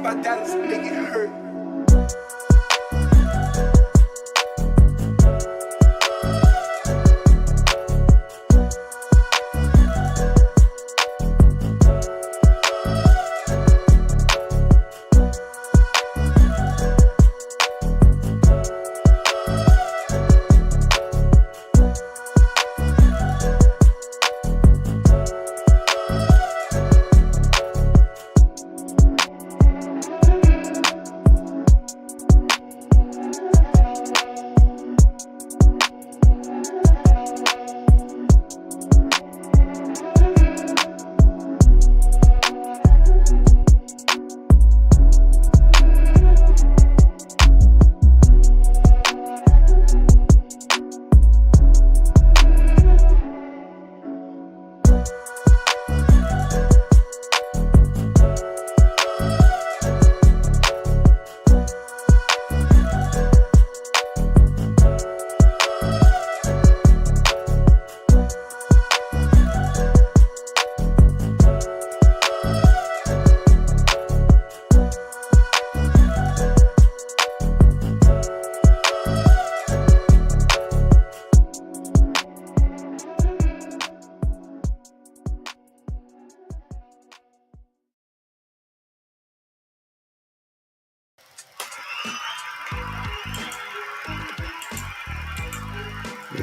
by Dallas, make it hurt.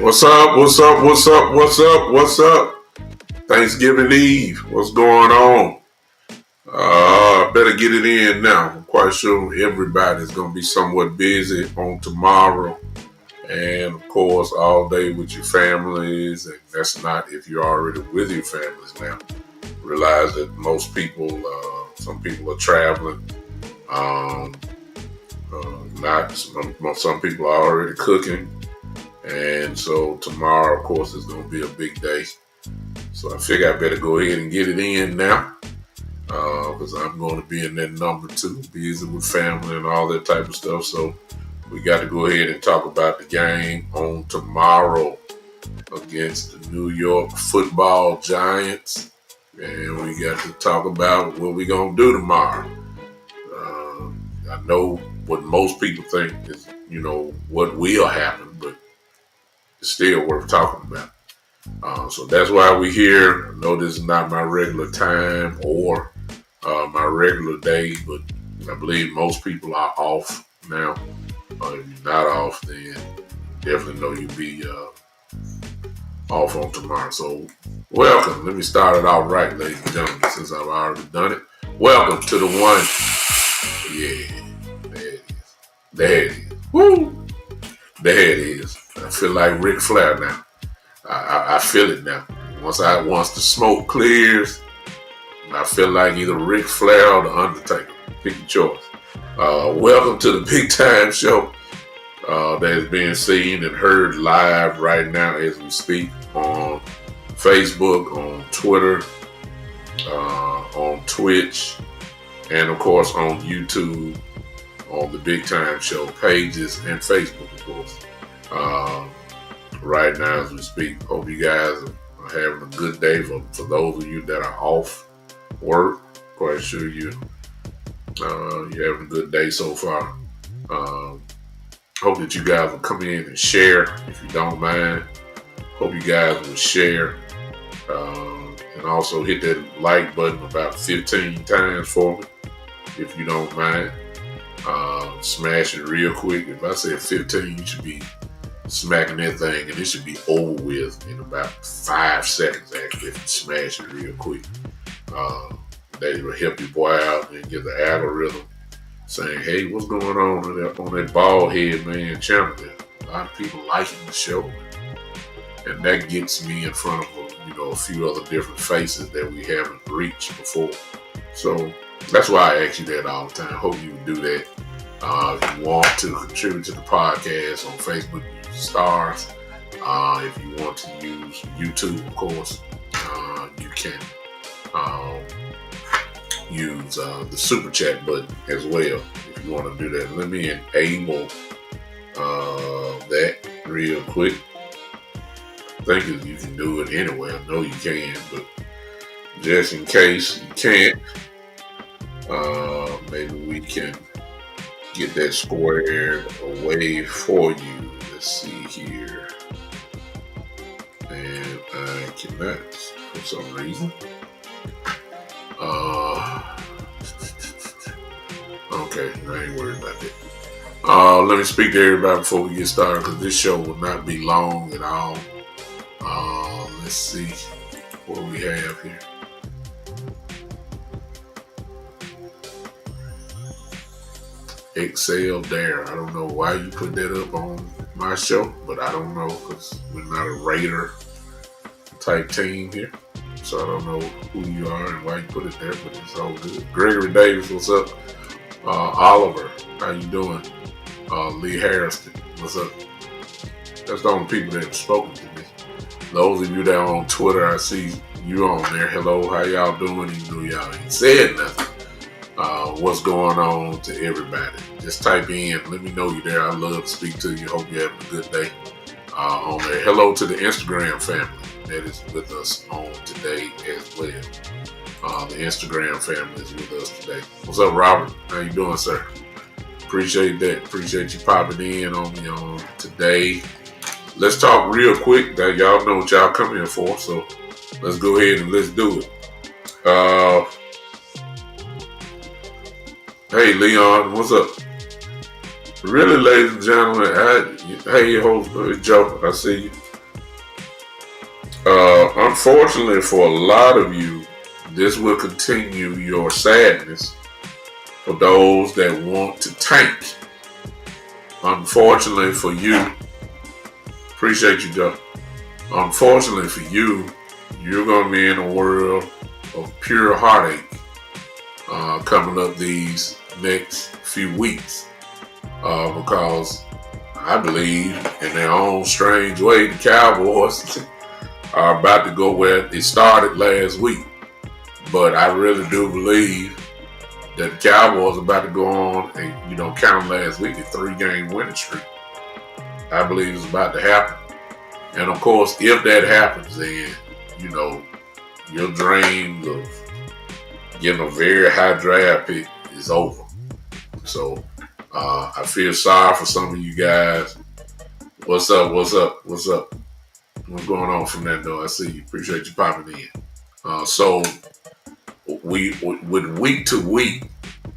What's up? What's up? What's up? What's up? What's up? Thanksgiving Eve. What's going on? Better get it in now. I'm quite sure everybody's going to be somewhat busy on tomorrow. And of course, all day with your families. And that's not if you're already with your families now. Realize that most people, some people are traveling. Some people are already cooking. And so tomorrow, of course, is going to be a big day. So I figure I better go ahead and get it in now. Because I'm going to be in that number 2, busy with family and all that type of stuff. So we got to go ahead and talk about the game on tomorrow against the New York Football Giants. And we got to talk about what we're going to do tomorrow. I know what most people think is, what will happen, but it's still worth talking about. So that's why we're here. I know this is not my regular time or my regular day, but I believe most people are off now. If you're not off, then definitely know you'll be off on tomorrow. So welcome. Let me start it off right, ladies and gentlemen, since I've already done it. Welcome to the one. Yeah, there it is. There it is. Woo! There it is. I feel like Ric Flair now. I feel it now. Once the smoke clears, I feel like either Ric Flair or The Undertaker. Pick your choice. Welcome to the Big Time Show that is being seen and heard live right now as we speak on Facebook, on Twitter, on Twitch, and of course on YouTube, on the Big Time Show pages and Facebook, of course. Right now as we speak. Hope you guys are having a good day. For those of you that are off work, quite sure you're having a good day so far. Hope that you guys will come in and share if you don't mind. Hope you guys will share and also hit that like button about 15 times for me if you don't mind. Smash it real quick. If I said 15, you should be smacking that thing, and it should be over with in about 5 seconds. Actually, if you smash it real quick, that will help your boy out and get the algorithm saying, "Hey, what's going on that bald head man channel?" There, a lot of people liking the show, and that gets me in front of a few other different faces that we haven't reached before. So that's why I ask you that all the time. Hope you do that. If you want to contribute to the podcast on Facebook, use stars. If you want to use YouTube, of course, you can use the super chat button as well if you want to do that. Let me enable that real quick. I think you can do it anyway. I know you can, but just in case you can't, maybe we can get that squared away for you. Let's see here. And I cannot for some reason. Okay, I ain't worried about that. Let me speak to everybody before we get started because this show will not be long at all. Let's see what we have here. Excel Dare. I don't know why you put that up on my show, but I don't know because we're not a Raider type team here. So I don't know who you are and why you put it there, but it's all good. Gregory Davis, what's up? Oliver, how you doing? Lee Harrison, what's up? That's the only people that have spoken to me. Those of you that are on Twitter, I see you on there. Hello, how y'all doing? Even though y'all ain't said nothing. What's going on to everybody? Just type in, let me know you're there. I love to speak to you. Hope you're having a good day on there. Hello to the Instagram family that is with us on today as well. The Instagram family is with us today. What's up, Robert? How you doing, sir? Appreciate that. Appreciate you popping in on me on today. Let's talk real quick. That y'all know what y'all come here for, so let's go ahead and let's do it. Hey, Leon, what's up? Really, ladies and gentlemen, hey, host Joe, I see you. Unfortunately for a lot of you, this will continue your sadness for those that want to tank. Unfortunately for you, appreciate you, Joe. Unfortunately for you, you're going to be in a world of pure heartache coming up these next few weeks because I believe in their own strange way the Cowboys are about to go where it started last week. But I really do believe that the Cowboys are about to go on and, count last week, a 3-game winning streak. I believe it's about to happen. And of course, if that happens, then, your dreams of getting a very high draft pick is over. So I feel sorry for some of you guys. What's up? What's going on from that though? I see you. Appreciate you popping in. So we with week to week,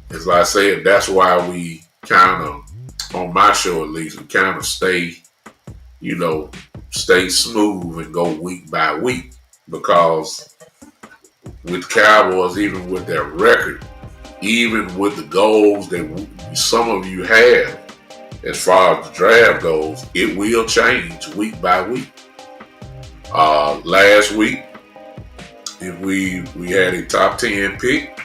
as I said, that's why we kind of, on my show at least, we kind of stay smooth and go week by week, because with Cowboys, even with their record, even with the goals that some of you have as far as the draft goes, it will change week by week. Last week, if we had a top 10 pick,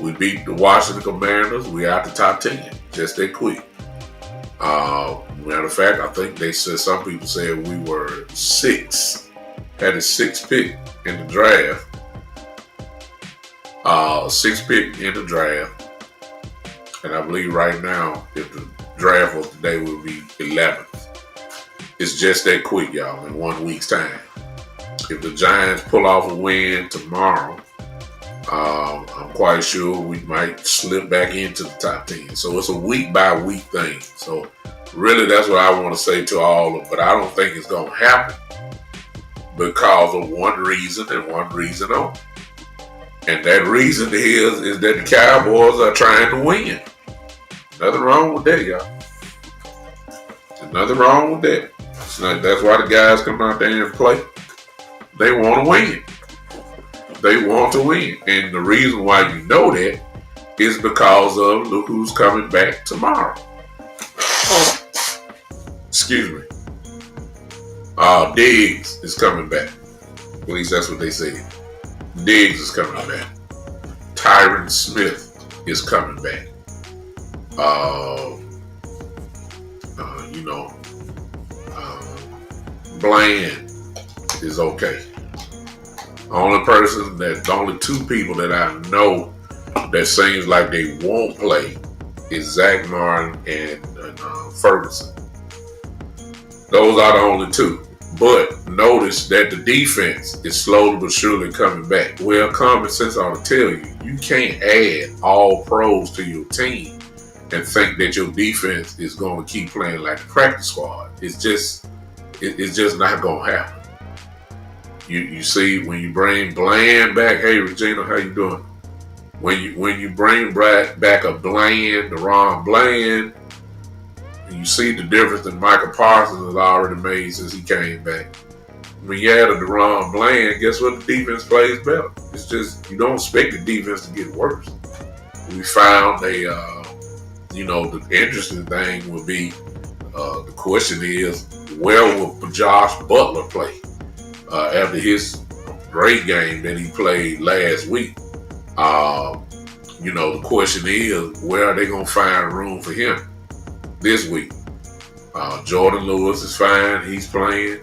we beat the Washington Commanders. We out the top 10, just that quick. Matter of fact, I think they said, some people said we were 6, had a 6th pick in the draft. 6th pick in the draft. And I believe right now, if the draft was today, we'll be 11th. It's just that quick, y'all, in 1 week's time. If the Giants pull off a win tomorrow, I'm quite sure we might slip back into the top 10. So it's a week by week thing. So really, that's what I want to say to all of them. But I don't think it's going to happen because of one reason and one reason only. And that reason is that the Cowboys are trying to win. Nothing wrong with that, y'all. There's nothing wrong with that. That's why the guys come out there and play. They want to win. They want to win. And the reason why you know that is because of, look who's coming back tomorrow. Excuse me. Diggs is coming back. At least that's what they said. Diggs is coming back. Tyron Smith is coming back. Bland is okay. The only 2 people that I know that seems like they won't play is Zach Martin and Ferguson. Those are the only 2. But notice that the defense is slowly but surely coming back. Well, common sense ought to tell you, you can't add all pros to your team and think that your defense is going to keep playing like the practice squad. It's just not going to happen. You see, when you bring Bland back, hey Regina, how you doing? When you bring back a Bland, Deron Bland, and you see the difference that Michael Parsons has already made since he came back. When you add a Deron Bland, guess what? The defense plays better. It's just you don't expect the defense to get worse. We found the interesting thing would be the question is, where will Josh Butler play after his great game that he played last week? The question is, where are they going to find room for him this week? Jordan Lewis is fine. He's playing.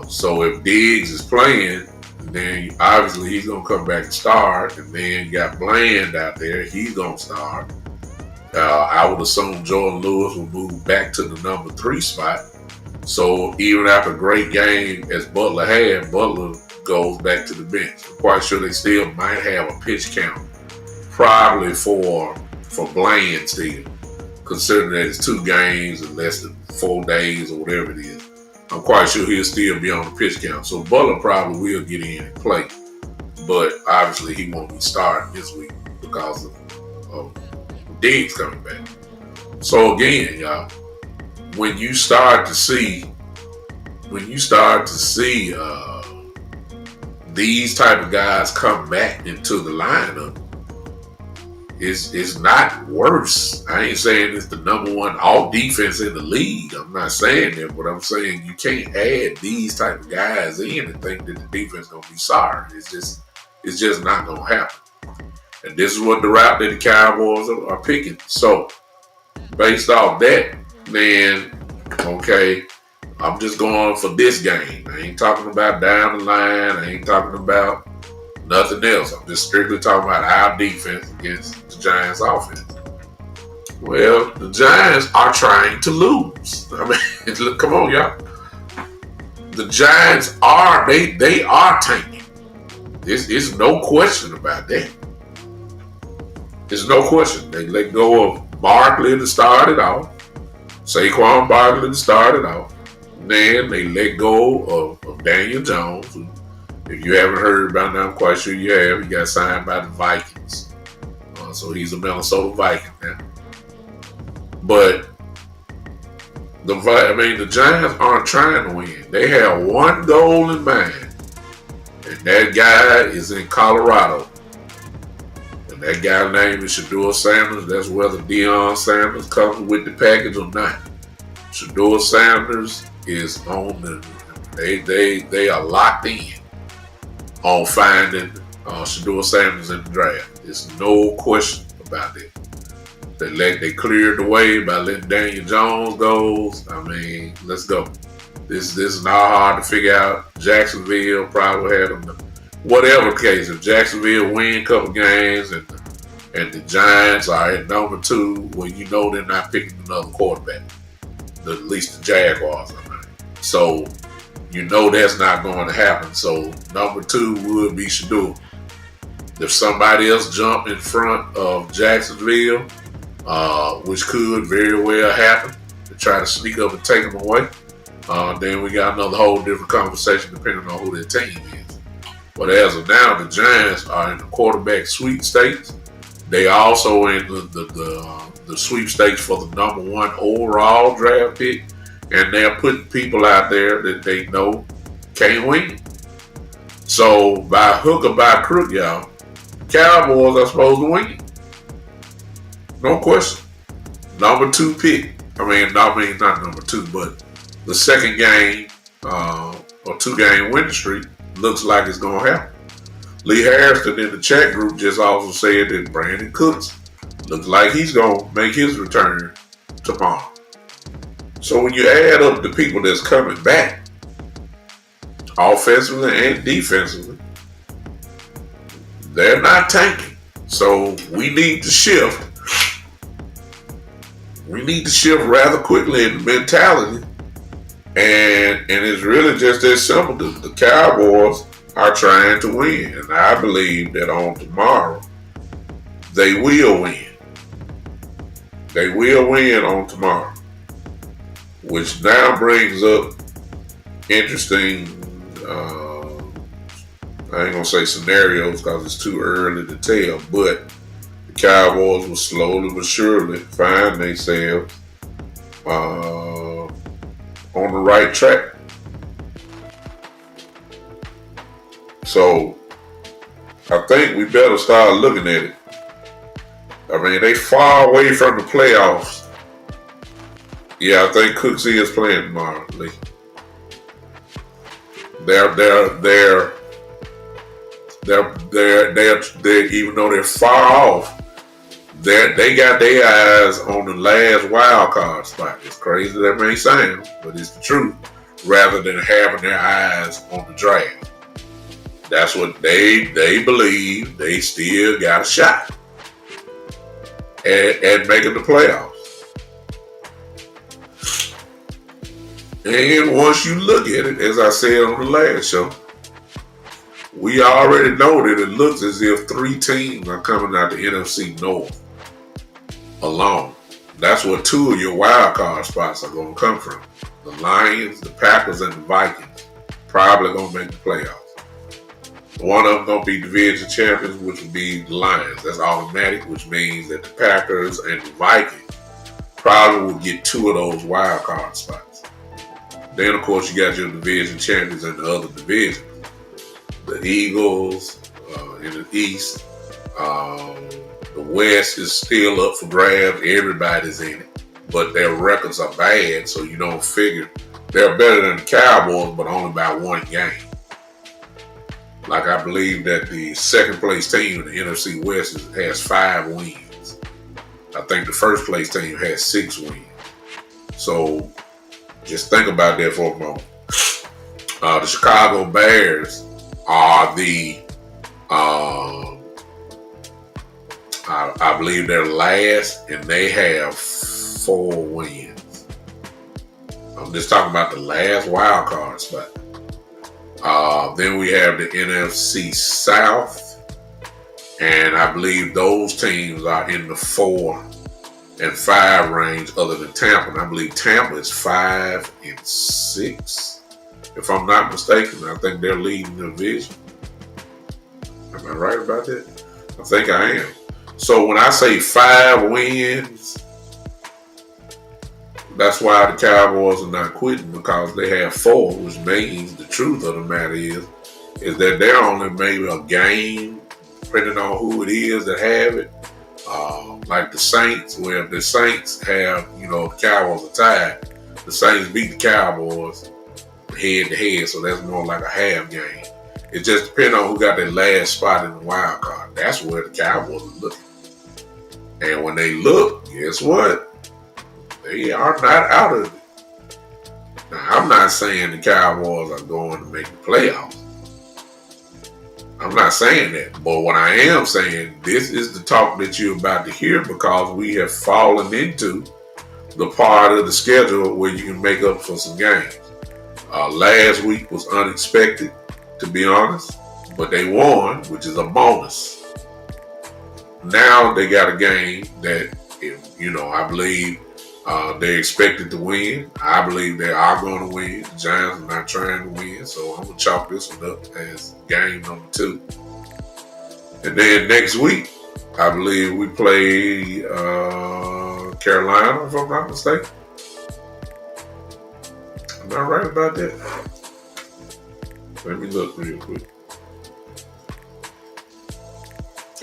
So if Diggs is playing, then obviously he's going to come back and start. And then you got Bland out there. He's going to start. I would assume Jordan Lewis will move back to the number 3 spot. So even after a great game as Butler had, Butler goes back to the bench. I'm quite sure they still might have a pitch count, probably for Bland still, considering that it's 2 games in less than 4 days or whatever it is. I'm quite sure he'll still be on the pitch count. So Butler probably will get in and play, but obviously he won't be starting this week because of Diggs coming back. So again, y'all, when you start to see these type of guys come back into the lineup, it's not worse. I ain't saying it's the number 1 all defense in the league. I'm not saying that, but I'm saying you can't add these type of guys in and think that the defense gonna be sorry. It's just not gonna happen. And this is what the route that the Cowboys are picking. So based off that, then okay, I'm just going for this game. I ain't talking about down the line. I ain't talking about nothing else. I'm just strictly talking about our defense against the Giants offense. Well, the Giants are trying to lose. I mean, look, come on, y'all. The Giants are, they are tanking. There's no question about that. There's no question. They let go of Barkley to start it off. Saquon Barkley to start it off. Then they let go of Daniel Jones. If you haven't heard about him, I'm quite sure you have. He got signed by the Vikings. So he's a Minnesota Viking now. But the Giants aren't trying to win. They have one goal in mind. And that guy is in Colorado. And that guy's name is Shedeur Sanders. That's whether Deion Sanders comes with the package or not. Shedeur Sanders is on they are locked in on finding Shedeur Sanders in the draft. There's no question about that. They cleared the way by letting Daniel Jones go. I mean, let's go. This is not hard to figure out. Jacksonville probably had them. Whatever case, if Jacksonville win a couple games and the Giants are at number 2, well, you know they're not picking another quarterback. At least the Jaguars are not. So you know that's not going to happen. So number 2 would be Shedeur. If somebody else jump in front of Jacksonville, which could very well happen, to try to sneak up and take them away, then we got another whole different conversation depending on who their team is. But as of now, the Giants are in the quarterback sweepstakes. They also in the sweepstakes for the number 1 overall draft pick, and they're putting people out there that they know can't win. So by hook or by crook, y'all, Cowboys are supposed to win. No question. Number 2 pick. Not number 2, but the second game or 2-game winning streak looks like it's going to happen. Lee Harrison in the chat group just also said that Brandon Cooks looks like he's going to make his return tomorrow. So when you add up the people that's coming back, offensively and defensively, they're not tanking. So we need to shift. We need to shift rather quickly in the mentality And it's really just that simple. The Cowboys are trying to win, and I believe that on tomorrow they will win. They will win on tomorrow, which now brings up interesting. I ain't gonna say scenarios because it's too early to tell, but the Cowboys will slowly but surely find themselves on the right track. So I think we better start looking at it. I mean, they far away from the playoffs. Yeah, I think Cooks is playing tomorrow. They're even though they're far off, they got their eyes on the last wild card spot. It's crazy that may sound, but it's the truth. Rather than having their eyes on the draft, that's what they believe. They still got a shot at making the playoffs. And once you look at it, as I said on the last show, we already know that it looks as if 3 teams are coming out the NFC North alone. That's where 2 of your wild card spots are going to come from. The Lions, the Packers, and the Vikings probably going to make the playoffs. One of them going to be division champions, which would be the Lions. That's automatic, which means that the Packers and the Vikings probably will get 2 of those wild card spots. Then, of course, you got your division champions in the other divisions. The Eagles in the East. The West is still up for grabs. Everybody's in it. But their records are bad, so you don't figure. They're better than the Cowboys, but only by 1 game. Like I believe that the second place team in the NFC West has 5 wins. I think the first place team has 6 wins. So just think about that for a moment. The Chicago Bears are I believe they're last, and they have 4 wins. I'm just talking about the last wild card spot. Then we have the NFC South, and I believe those teams are in the 4 and 5 range, other than Tampa. And I believe Tampa is 5 and 6, if I'm not mistaken. I think they're leading the division. Am I right about that? I think I am. So when I say 5 wins, that's why the Cowboys are not quitting, because they have 4, which means the truth of the matter is that they're only maybe a game, depending on who it is that have it. Like the Saints, where if the Saints have, the Cowboys are tied, the Saints beat the Cowboys head to head, so that's more like a half game. It just depends on who got their last spot in the wild card. That's where the Cowboys are looking. And when they look, guess what? They are not out of it. Now, I'm not saying the Cowboys are going to make the playoffs. I'm not saying that. But what I am saying, this is the talk that you're about to hear, because we have fallen into the part of the schedule where you can make up for some games. Last week was unexpected, to be honest, but they won, which is a bonus. Now they got a game that, I believe they're expected to win. I believe they are going to win. The Giants are not trying to win, so I'm going to chalk this one up as game number 2. And then next week, I believe we play Carolina, if I'm not mistaken. Am I right about that? Let me look real quick.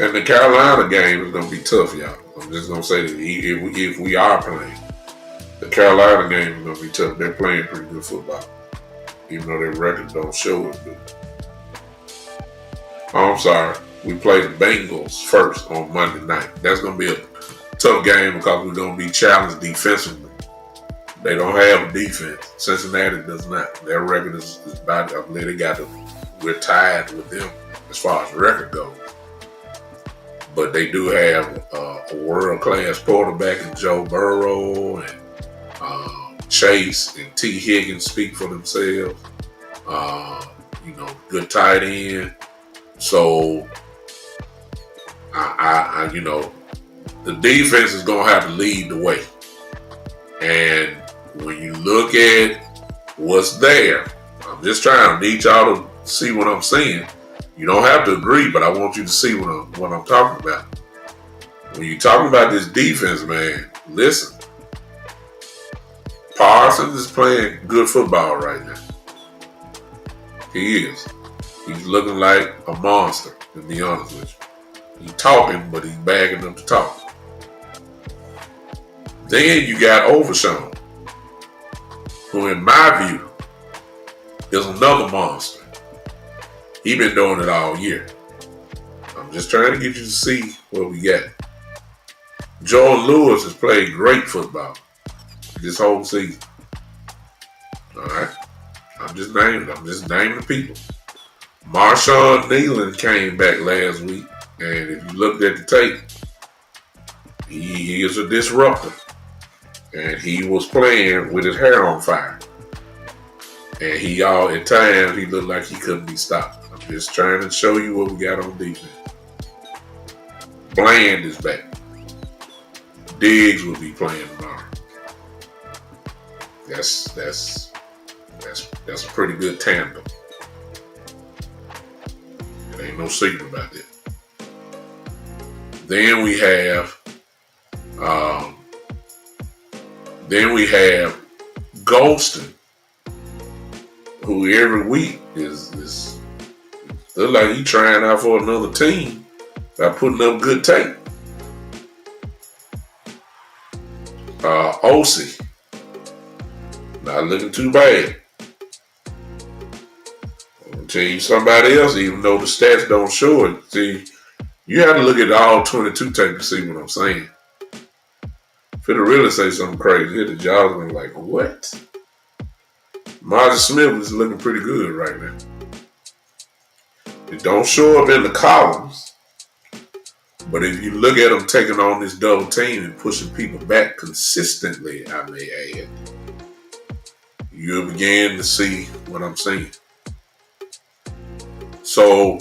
And the Carolina game is going to be tough, y'all. I'm just going to say that if we are playing, the Carolina game is going to be tough. They're playing pretty good football, even though their record don't show it. Oh, I'm sorry. We play the Bengals first on Monday night. That's going to be a tough game because we're going to be challenged defensively. They don't have a defense. Cincinnati does not. Their record is about, I believe we're tied with them as far as record goes. But they do have a world-class quarterback in Joe Burrow and Chase and T. Higgins speak for themselves. Good tight end. So the defense is gonna have to lead the way. And when you look at what's there, I'm just trying to need y'all to see what I'm saying. You don't have to agree, but I want you to see what I'm talking about. When you're talking about this defense, man, listen. Parsons is playing good football right now. He is. He's looking like a monster, to be honest with you. He's talking, but he's bagging them to talk. Then you got Overshawn, who in my view is another monster. He been doing it all year. I'm just trying to get you to see what we got. Jordan Lewis has played great football this whole season. All right. I'm just naming the people. Marshawn Nealon came back last week, and if you looked at the tape, he is a disruptor. And he was playing with his hair on fire. And at times, he looked like he couldn't be stopped. I'm just trying to show you what we got on defense. Bland is back. Diggs will be playing tomorrow. That's a pretty good tandem. There ain't no secret about that. Then we have Golston, who every week is look like he trying out for another team by putting up good tape. OC, not looking too bad. I'm gonna tell you somebody else, even though the stats don't show it. See, you have to look at all 22 tape to see what I'm saying. If it really say something crazy, here the job's gonna be like, what? Marcus Smith is looking pretty good right now. It don't show up in the columns, but if you look at him taking on this double team and pushing people back consistently, I may add, you'll begin to see what I'm saying. So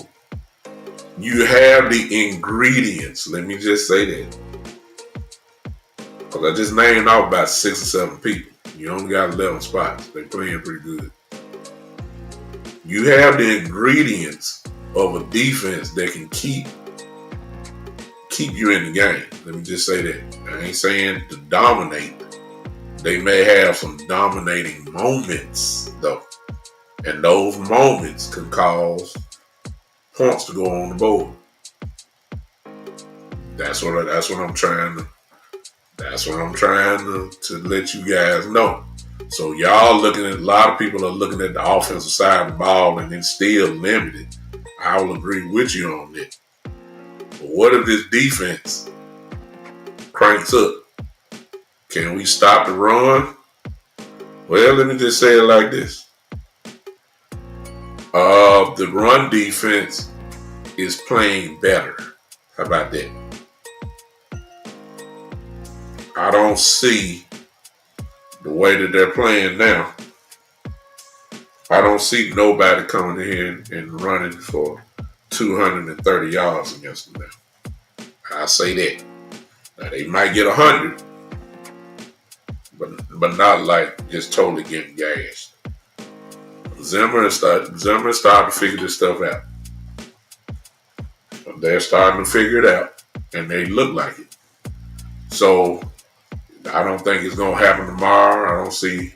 you have the ingredients. Let me just say that. Because I just named out about 6 or 7 people. You only got 11 spots. They're playing pretty good. You have the ingredients of a defense that can keep you in the game. Let me just say that. I ain't saying to dominate. They may have some dominating moments, though. And those moments can cause points to go on the board. That's what I'm trying to let you guys know. So y'all a lot of people are looking at the offensive side of the ball and it's still limited. I will agree with you on that. But what if this defense cranks up? Can we stop the run? Well, let me just say it like this. The run defense is playing better. How about that? I don't see the way that they're playing now. I don't see nobody coming in and running for 230 yards against them now. I say that. Now they might get 100, but not like just totally getting gashed. Zimmer started to figure this stuff out. They're starting to figure it out, and they look like it. So I don't think it's going to happen tomorrow. I don't see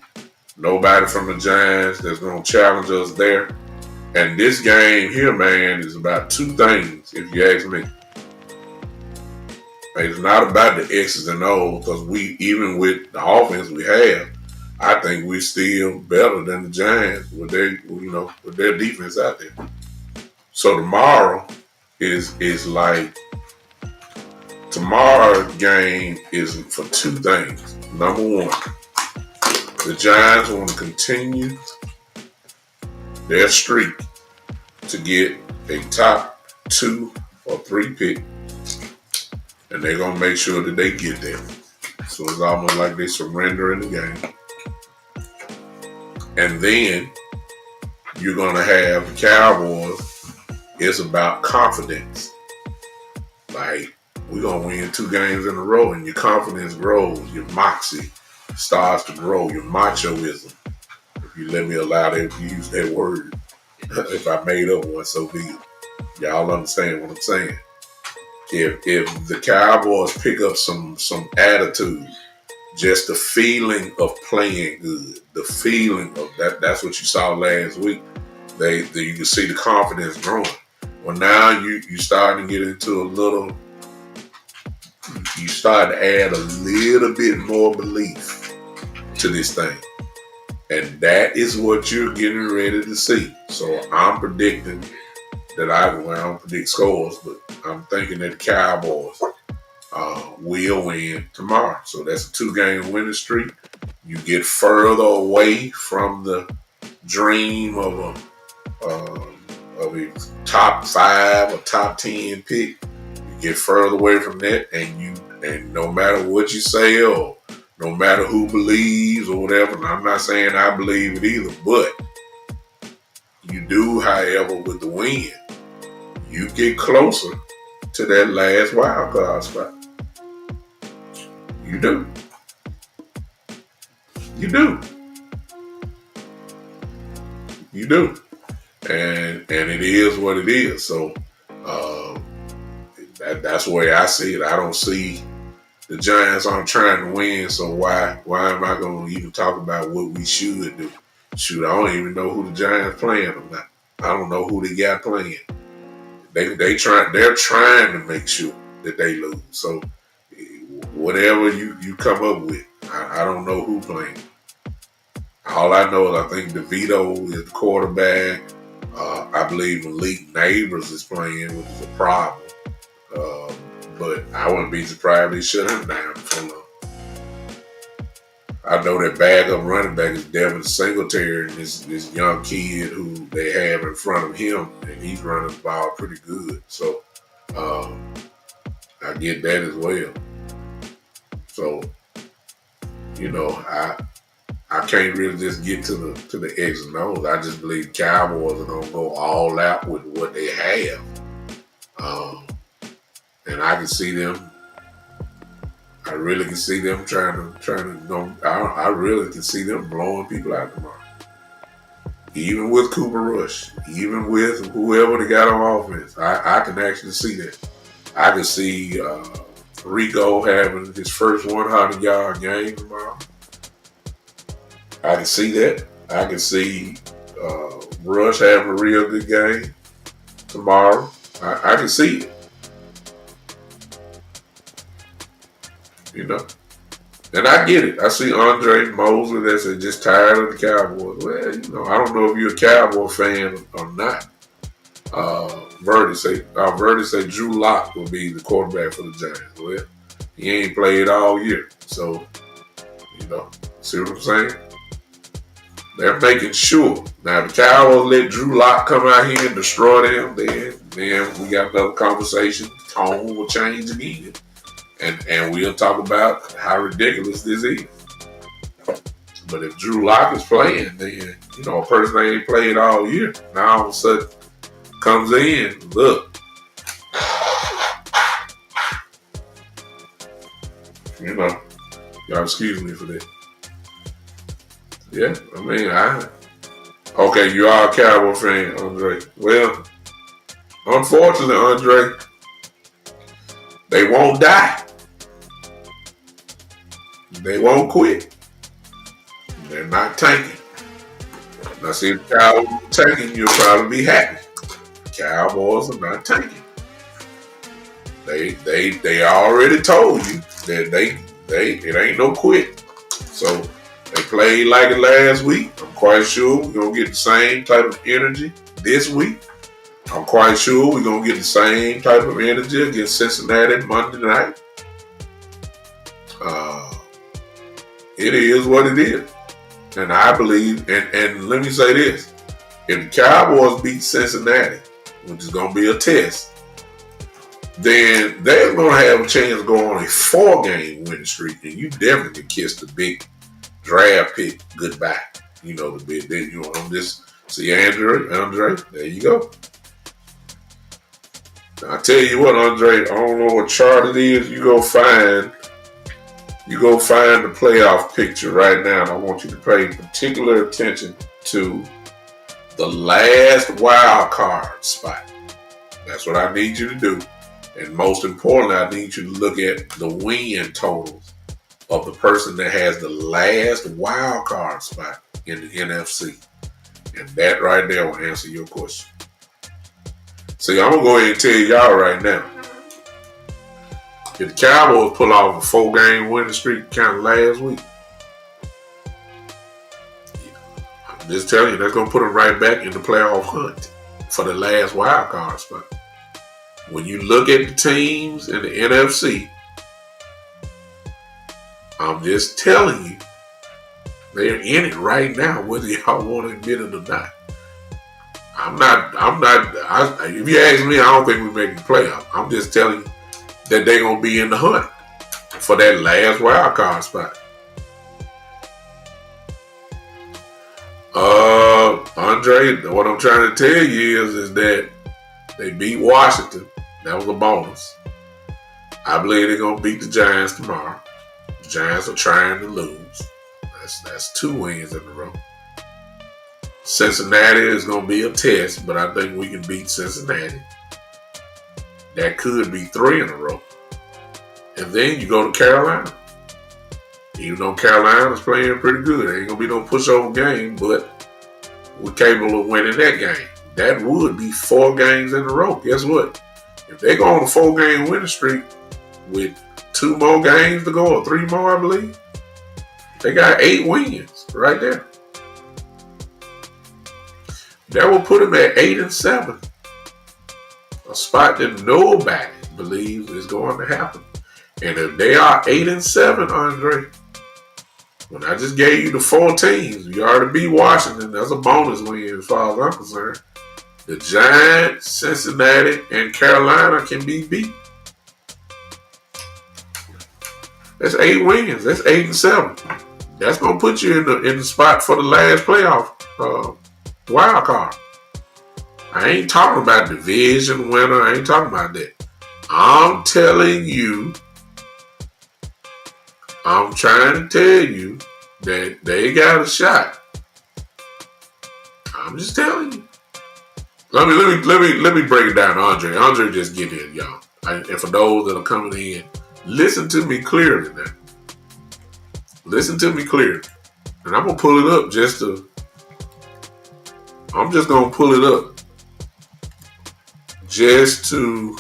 nobody from the Giants that's going to challenge us there. And this game here, man, is about 2 things, if you ask me. It's not about the X's and O's, because even with the offense we have, I think we're still better than the Giants with their defense out there. So tomorrow tomorrow's game is for 2 things. Number 1, the Giants want to continue their streak to get a top 2 or 3 pick, and they're going to make sure that they get there. So it's almost like they surrender in the game. And then you're going to have the Cowboys. It's about confidence. Like, we're going to win 2 games in a row, and your confidence grows. Your moxie starts to grow. Your machoism. If you let me allow them to use that word. If I made up one, so be it. Y'all understand what I'm saying? If the Cowboys pick up some attitude, just the feeling of playing good, the feeling of that's what you saw last week. You can see the confidence growing. Well, now you starting to get into you start to add a little bit more belief to this thing. And that is what you're getting ready to see. So I'm predicting that I don't predict scores, but I'm thinking that the Cowboys will win tomorrow. So that's a 2-game winning streak. You get further away from the dream of a top 5 or top 10 pick. You get further away from that, and no matter what you say or no matter who believes or whatever, and I'm not saying I believe it either, but you do, however, with the win, you get closer to that last wild card spot. You do. You do. You do. And it is what it is. So that's the way I see it. I don't see the Giants aren't trying to win, so why am I going to even talk about what we should do? Shoot, I don't even know who the Giants playing or not. I don't know who they got playing. They're trying to make sure that they lose. So whatever you come up with, I don't know who playing. All I know is I think DeVito is the quarterback. I believe Malik Neighbors is playing, which is a problem. But I wouldn't be surprised if they shut him down for long. I know that backup running back is Devin Singletary, and this young kid who they have in front of him, and he's running the ball pretty good. So I get that as well. So I can't really just get to the X and O's. I just believe the Cowboys are gonna go all out with what they have, and I can see them. I really can see them trying to go. I really can see them blowing people out tomorrow. Even with Cooper Rush, even with whoever they got on offense, I can actually see that. I can see Rico having his first 100-yard game tomorrow. I can see that. I can see Rush having a real good game tomorrow. I can see it. And I get it. I see Andre Mosley that's just tired of the Cowboys. Well, I don't know if you're a Cowboy fan or not. Verdi say Drew Lock will be the quarterback for the Giants. Well, he ain't played all year. So, see what I'm saying? They're making sure. Now, if the Cowboys let Drew Lock come out here and destroy them, then we got another conversation. The tone will change again. And we'll talk about how ridiculous this is. But if Drew Lock is playing, then, a person that ain't played all year, now all of a sudden comes in, look. Y'all excuse me for that. Yeah, okay, you are a Cowboy fan, Andre. Well, unfortunately, Andre, they won't die. They won't quit. They're not tanking. Now, see, if the Cowboys are tanking, you'll probably be happy. Cowboys are not tanking. They already told you that it ain't no quit. So they played like it last week. I'm quite sure we're gonna get the same type of energy this week. I'm quite sure we're gonna get the same type of energy against Cincinnati Monday night. It is what it is. And I believe, and let me say this, if the Cowboys beat Cincinnati, which is going to be a test, then they're going to have a chance to go on a 4-game winning streak, and you definitely can kiss the big draft pick goodbye. the big, I'm just see Andre, there you go. Now, I tell you what, Andre, I don't know what chart it is. You go find the playoff picture right now, and I want you to pay particular attention to the last wild card spot. That's what I need you to do. And most importantly, I need you to look at the win totals of the person that has the last wild card spot in the NFC. And that right there will answer your question. See, I'm going to go ahead and tell y'all right now. If the Cowboys pull off a 4-game winning streak kind of last week, I'm just telling you, that's going to put them right back in the playoff hunt for the last wild card spot. When you look at the teams in the NFC, I'm just telling you, they're in it right now, whether y'all want to admit it or not. If you ask me, I don't think we make the playoff. I'm just telling you that they're going to be in the hunt for that last wild card spot. Andre, what I'm trying to tell you is that they beat Washington. That was a bonus. I believe they're going to beat the Giants tomorrow. The Giants are trying to lose. That's 2 wins in a row. Cincinnati is going to be a test, but I think we can beat Cincinnati. That could be 3 in a row. And then you go to Carolina. Even though Carolina's playing pretty good, it ain't going to be no pushover game, but we're capable of winning that game. That would be 4 games in a row. Guess what? If they go on a 4-game winning streak with 2 more games to go, or 3 more, I believe, they got 8 wins right there. That will put them at 8-7. A spot that nobody believes is going to happen. And if they are 8-7, Andre, when I just gave you the 4 teams, you already beat Washington. That's a bonus win as far as I'm concerned. The Giants, Cincinnati, and Carolina can be beat. That's 8 wins. That's 8-7. That's gonna put you in the spot for the last playoff wild card. I ain't talking about division winner. I ain't talking about that. I'm telling you. I'm trying to tell you that they got a shot. I'm just telling you. Let me break it down to Andre. Andre just get in, y'all. And for those that are coming in, listen to me clearly now. Listen to me clearly. And I'm gonna pull it up I'm just gonna pull it up just to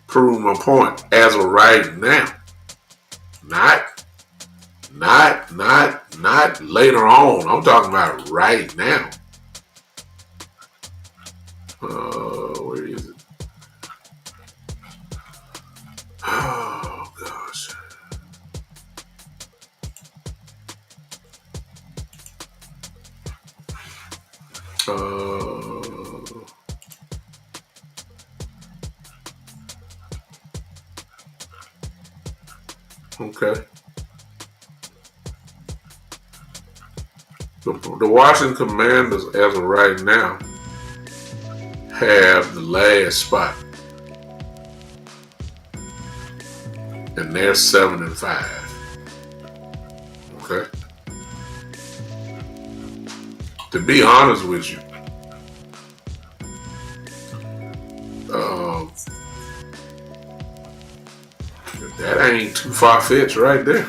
prove my point as of right now. Not later on. I'm talking about right now. Where is it? Oh gosh. Okay. The Washington Commanders, as of right now, have the last spot, and they're 7-5. Okay. To be honest with you, that ain't too far-fetched right there.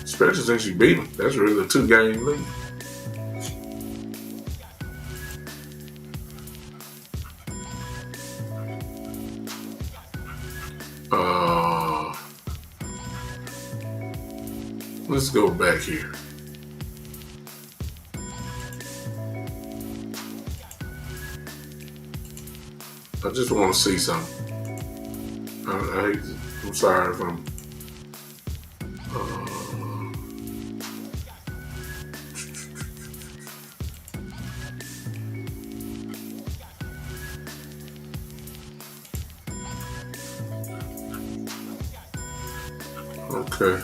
Especially since you beat them. That's really a 2-game lead. Let's go back here. I just want to see something. I'm sorry if I'm. Okay.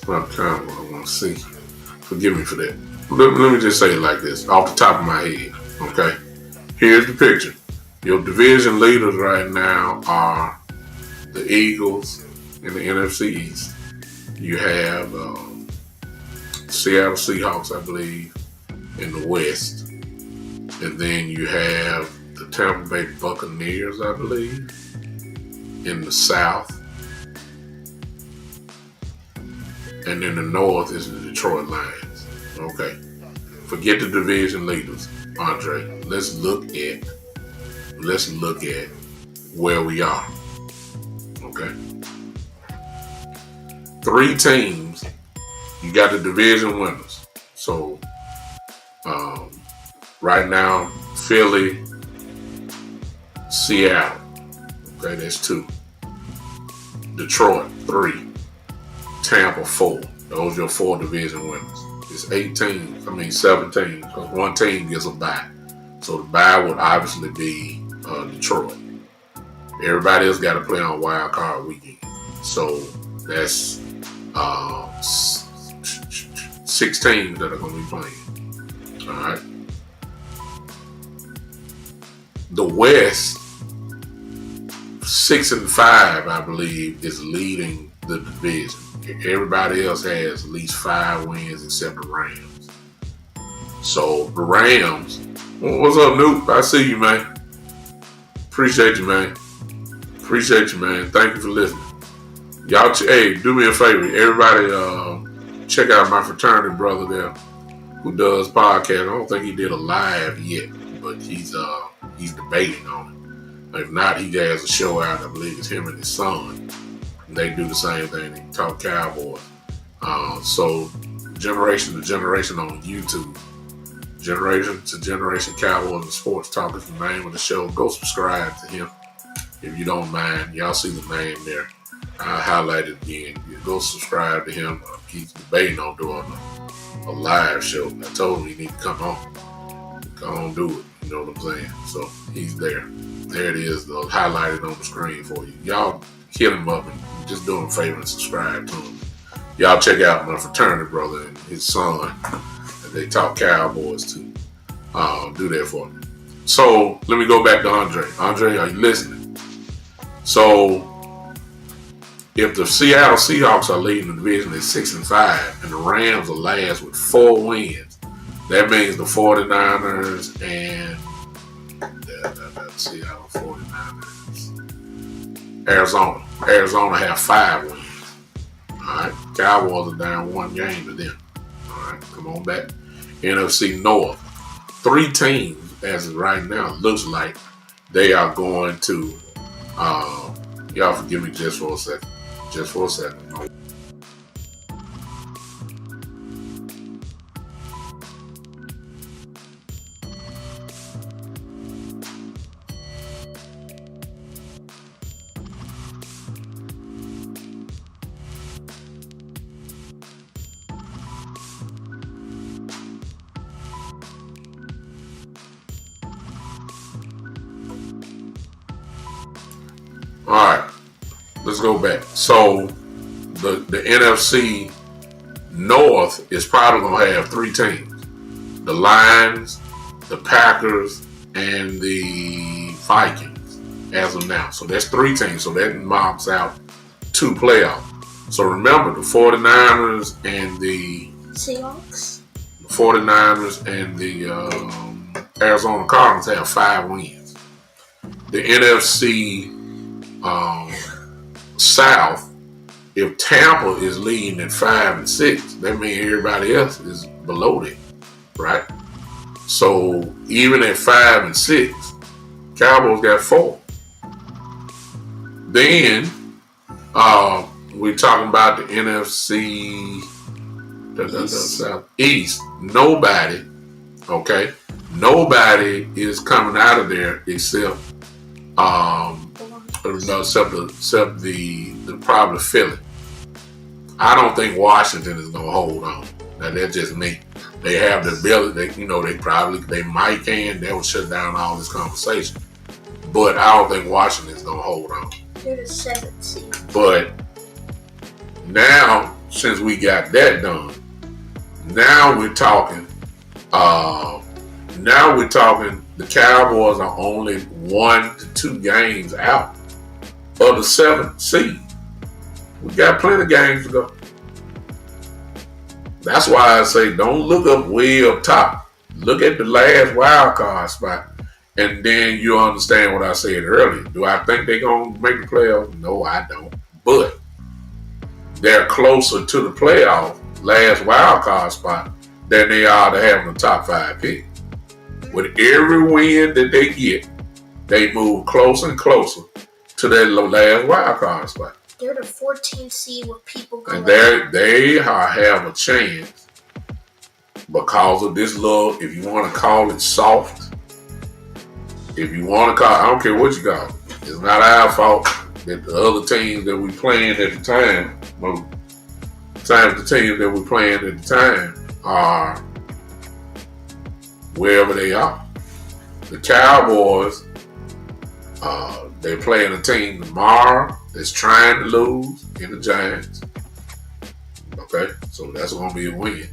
I'm kind of what I want to see. Forgive me for that. Let me just say it like this, off the top of my head. Okay, here's the picture. Your division leaders right now are the Eagles in the NFC East. You have Seattle Seahawks, I believe, in the West. And then you have the Tampa Bay Buccaneers, I believe, in the South. And then the North is the Detroit Lions. Okay. Forget the division leaders, Andre. Let's look at where we are. Okay. 3 teams. You got the division winners. So right now, Philly, Seattle. Okay, that's 2. Detroit, 3. Tampa, 4. Those are your 4 division winners. It's 7 teams, because 1 team gets a bye. So the bye would obviously be Detroit. Everybody else got to play on wild card weekend. So that's 6 teams that are going to be playing. All right. The West, 6 and 5, I believe, is leading the division. Everybody else has at least 5 wins except the Rams. So the Rams, what's up, Nuke? I see you, man. Appreciate you, man. Thank you for listening. Y'all, hey, do me a favor. Everybody, check out my fraternity brother there who does podcast. I don't think he did a live yet, but he's debating on it. If not, he has a show out. I believe it's him and his son. They do the same thing. They talk Cowboys. So generation to generation on YouTube. Generation to generation Cowboys and Sports Talk is the name of the show. Go subscribe to him if you don't mind. Y'all see the name there. I highlight it again. Go subscribe to him. He's debating on doing a live show. I told him he need to come on. Come on, do it. You know what I'm saying? So he's there. There it is, highlighted on the screen for you. Y'all hit him up and just do him a favor and subscribe to him. Y'all check out my fraternity brother and his son. They talk Cowboys too. Do that for me. So let me go back to Andre. Andre, are you listening? So if the Seattle Seahawks are leading the division at 6 and 5, and the Rams are last with 4 wins, that means the 49ers and Seattle 49ers, Arizona have 5 wins. All right, Cowboys are down 1 game to them. All right, come on back. NFC North, 3 teams as of right now looks like they are going to. Y'all forgive me just for a second. All right, let's go back. So the NFC North is probably going to have 3 teams. The Lions, the Packers, and the Vikings as of now. So that's 3 teams. So that marks out 2 playoffs. So remember, the 49ers and the Seahawks. The 49ers and the Arizona Cardinals have 5 wins. The NFC South, if Tampa is leading at 5 and 6, that means everybody else is below that, right? So even at 5 and 6, Cowboys got 4. Then we're talking about the NFC Southeast. Nobody is coming out of there except the probably Philly. I don't think Washington is gonna hold on. Now that's just me. They have the ability. They might that will shut down all this conversation. But I don't think Washington is gonna hold on. They're the 7th seed. But now, since we got that done, now we're talking. Now we're talking. The Cowboys are only 1 to 2 games out of the 7th seed. We got plenty of games to go. That's why I say don't look up way up top. Look at the last wild card spot, and then you understand what I said earlier. Do I think they're gonna make the playoffs? No, I don't. But they're closer to the playoff last wild card spot than they are to having the top 5 pick. With every win that they get, they move closer and closer to that last wild card spot. They're the 14th seed with people going. And they have a chance because of this little, if you want to call it soft, if you want to call it, I don't care what you call it. It's not our fault that the other teams that we playing at the time, the teams that we playing at the time are wherever they are. The Cowboys, they're playing a team tomorrow that's trying to lose in the Giants. Okay, so that's going to be a win.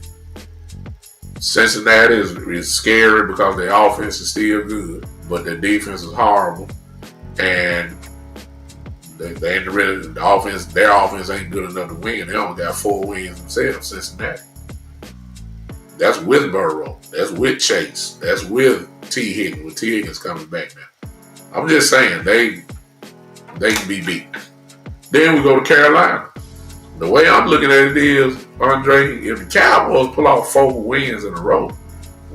Cincinnati is scary because their offense is still good, but their defense is horrible, and they ain't really their offense ain't good enough to win. They only got 4 wins themselves. Cincinnati. That's with Burrow. That's with Chase. That's with T. Higgins. With T. Higgins coming back now. I'm just saying they can be beat. Then we go to Carolina. The way I'm looking at it is, Andre, if the Cowboys pull off 4 wins in a row,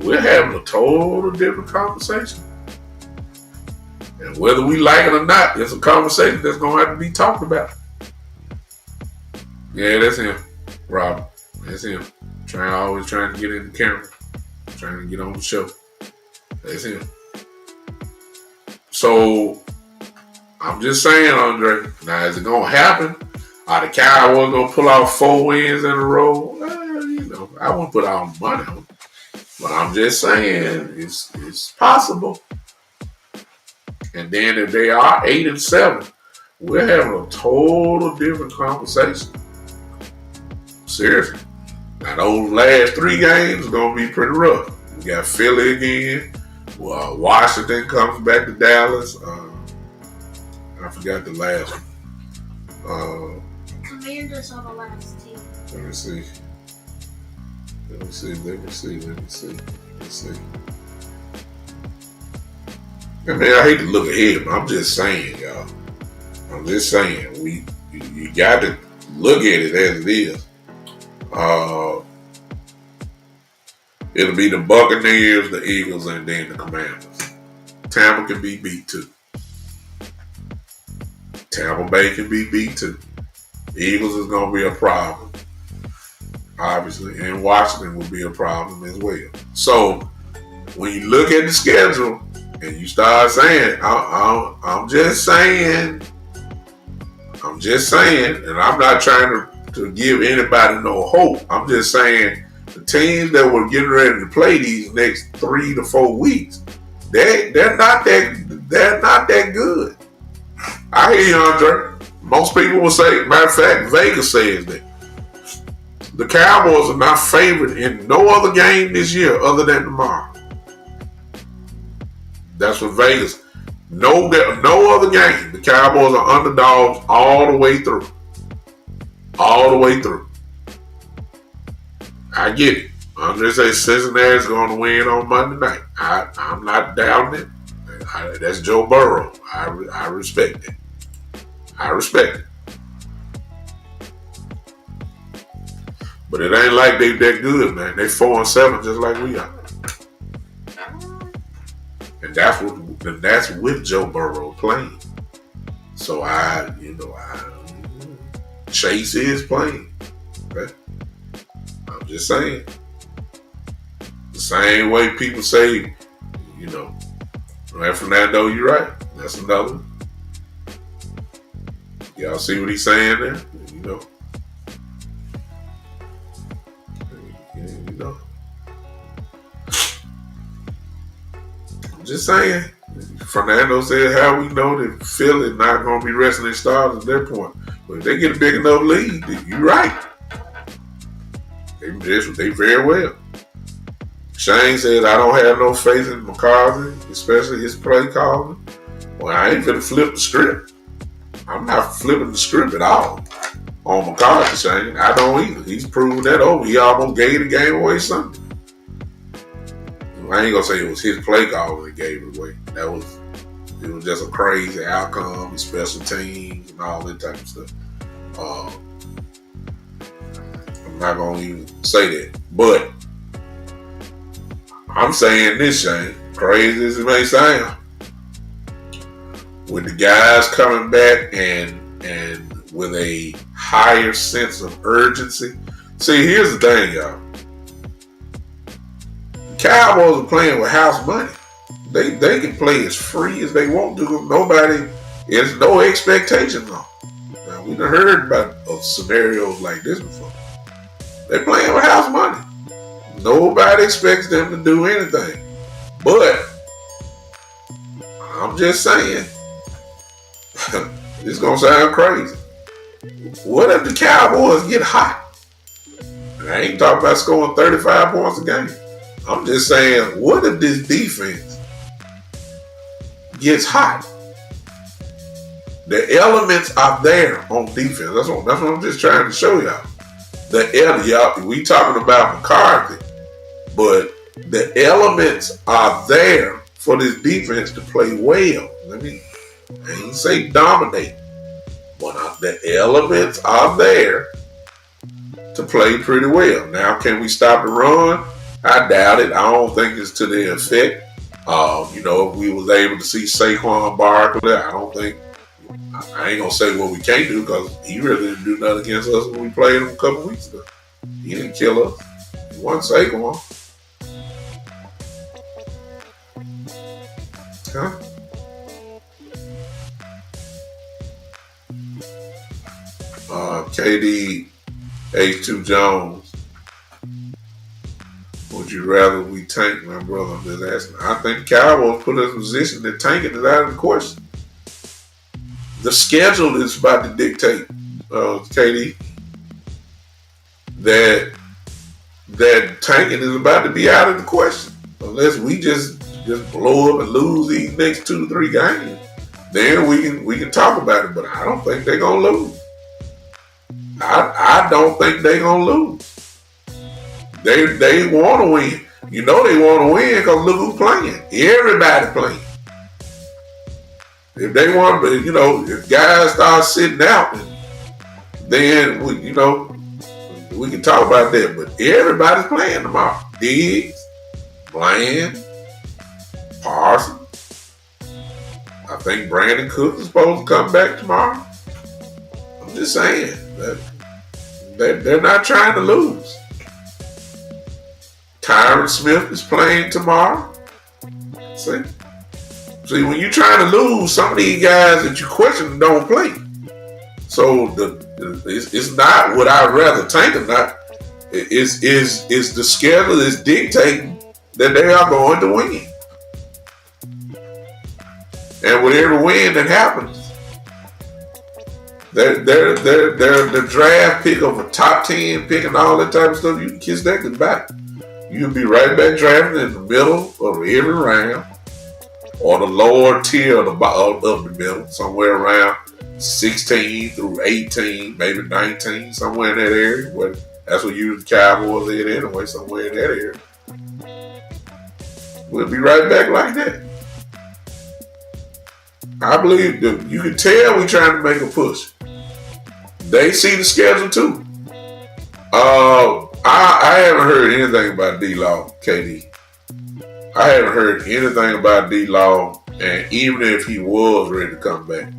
we're having a total different conversation. And whether we like it or not, it's a conversation that's going to have to be talked about. Yeah, that's him, Rob. That's him. Always trying to get in the camera. Trying to get on the show. That's him. So, I'm just saying, Andre, now is it going to happen? Are the Cowboys going to pull off 4 wins in a row? I won't put all the money on it. But I'm just saying, it's possible. And then if they are 8-7, we're having a total different conversation. Seriously. Now those last 3 games are going to be pretty rough. We got Philly again. Washington comes back to Dallas. I forgot the last one. The Commanders are the last team. Let me see. I mean, I hate to look ahead, but I'm just saying, y'all. I'm just saying, you got to look at it as it is. It'll be the Buccaneers, the Eagles, and then the Commanders. Tampa can be beat too. Tampa Bay can be beat too. The Eagles is going to be a problem, obviously, and Washington will be a problem as well. So when you look at the schedule and you start saying, I'm just saying, and I'm not trying to give anybody no hope. I'm just saying the teams that were getting ready to play these next 3 to 4 weeks, they're not that good. I hear you, Andre. Most people will say, matter of fact, Vegas says that the Cowboys are not favored in no other game this year other than tomorrow. That's what Vegas. No other game. The Cowboys are underdogs all the way through. All the way through. I get it. Andre says Cincinnati's going to win on Monday night. I'm not doubting it. That's Joe Burrow. I respect it. I respect it. But it ain't like they that good, man. They 4-7 just like we are. And that's with Joe Burrow playing. So Chase is playing. Okay? I'm just saying. The same way people say, Fernando, you're right. That's another one. Y'all see what he's saying there? I'm just saying. Fernando said, how we know that Philly not going to be resting their stars at that point. But if they get a big enough lead, you're right. They very well. Shane said, I don't have no faith in McCarthy, especially his play calling. Well, I ain't gonna flip the script. I'm not flipping the script at all on McCarthy, Shane. I don't either. He's proven that over. He almost gave the game away Sunday. I ain't gonna say it was his play calling that gave it away. It was just a crazy outcome, special teams and all that type of stuff. I'm not gonna even say that, but I'm saying this, Shane, crazy as it may sound, with the guys coming back and with a higher sense of urgency. See, here's the thing, y'all. The Cowboys are playing with house money. They can play as free as they want to. There's no expectations on. Now, we done heard about scenarios like this before. They're playing with house money. Nobody expects them to do anything. But I'm just saying, it's gonna sound crazy. What if the Cowboys get hot? And I ain't talking about scoring 35 points a game. I'm just saying, what if this defense gets hot? The elements are there on defense. That's what I'm just trying to show y'all. We talking about McCarthy, but the elements are there for this defense to play well. I ain't say dominate, but the elements are there to play pretty well. Now, can we stop the run? I doubt it. I don't think it's to the effect. If we was able to see Saquon Barkley, I ain't gonna say what we can't do, because he really didn't do nothing against us when we played him a couple weeks ago. He didn't kill us. He wasn't Saquon. Huh? KD H2 Jones. Would you rather we tank, my brother? I'm just asking. I think the Cowboys put us in a position that tanking is out of the question. The schedule is about to dictate, KD, that tanking is about to be out of the question. Unless we just blow up and lose these next 2 to 3 games, then we can talk about it. But I don't think they're gonna lose. I don't think they're gonna lose. They want to win. They want to win because look who's playing. Everybody playing. If they want, if guys start sitting out, then we can talk about that. But everybody's playing tomorrow. Diggs, Bland, Parsons. I think Brandon Cooks is supposed to come back tomorrow. I'm just saying that they're not trying to lose. Tyron Smith is playing tomorrow. See, when you're trying to lose, some of these guys that you question don't play. So it's not what I'd rather tank or not. It's the schedule is dictating that they are going to win. And with every win that happens, they're the draft pick of a top 10 pick and all that type of stuff. You can kiss that goodbye. You'll be right back drafting in the middle of every round, or the lower tier of the middle, somewhere around 16 through 18, maybe 19, somewhere in that area. That's what you the Cowboys did anyway, somewhere in that area. We'll be right back like that. I believe that you can tell we're trying to make a push. They see the schedule too. I haven't heard anything about D-Law, KD. I haven't heard anything about D-Law, and even if he was ready to come back,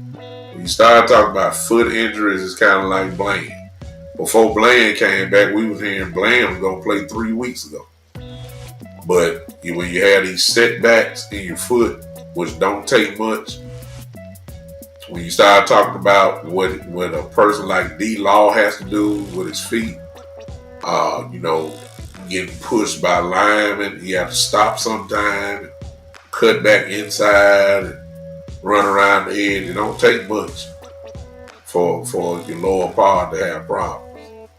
when you start talking about foot injuries, it's kind of like Bland. Before Bland came back, we was hearing Bland was going to play 3 weeks ago. But when you have these setbacks in your foot, which don't take much, when you start talking about what a person like D-Law has to do with his feet, getting pushed by linemen, you have to stop sometime, cut back inside, and run around the edge. It don't take much for your lower part to have problems.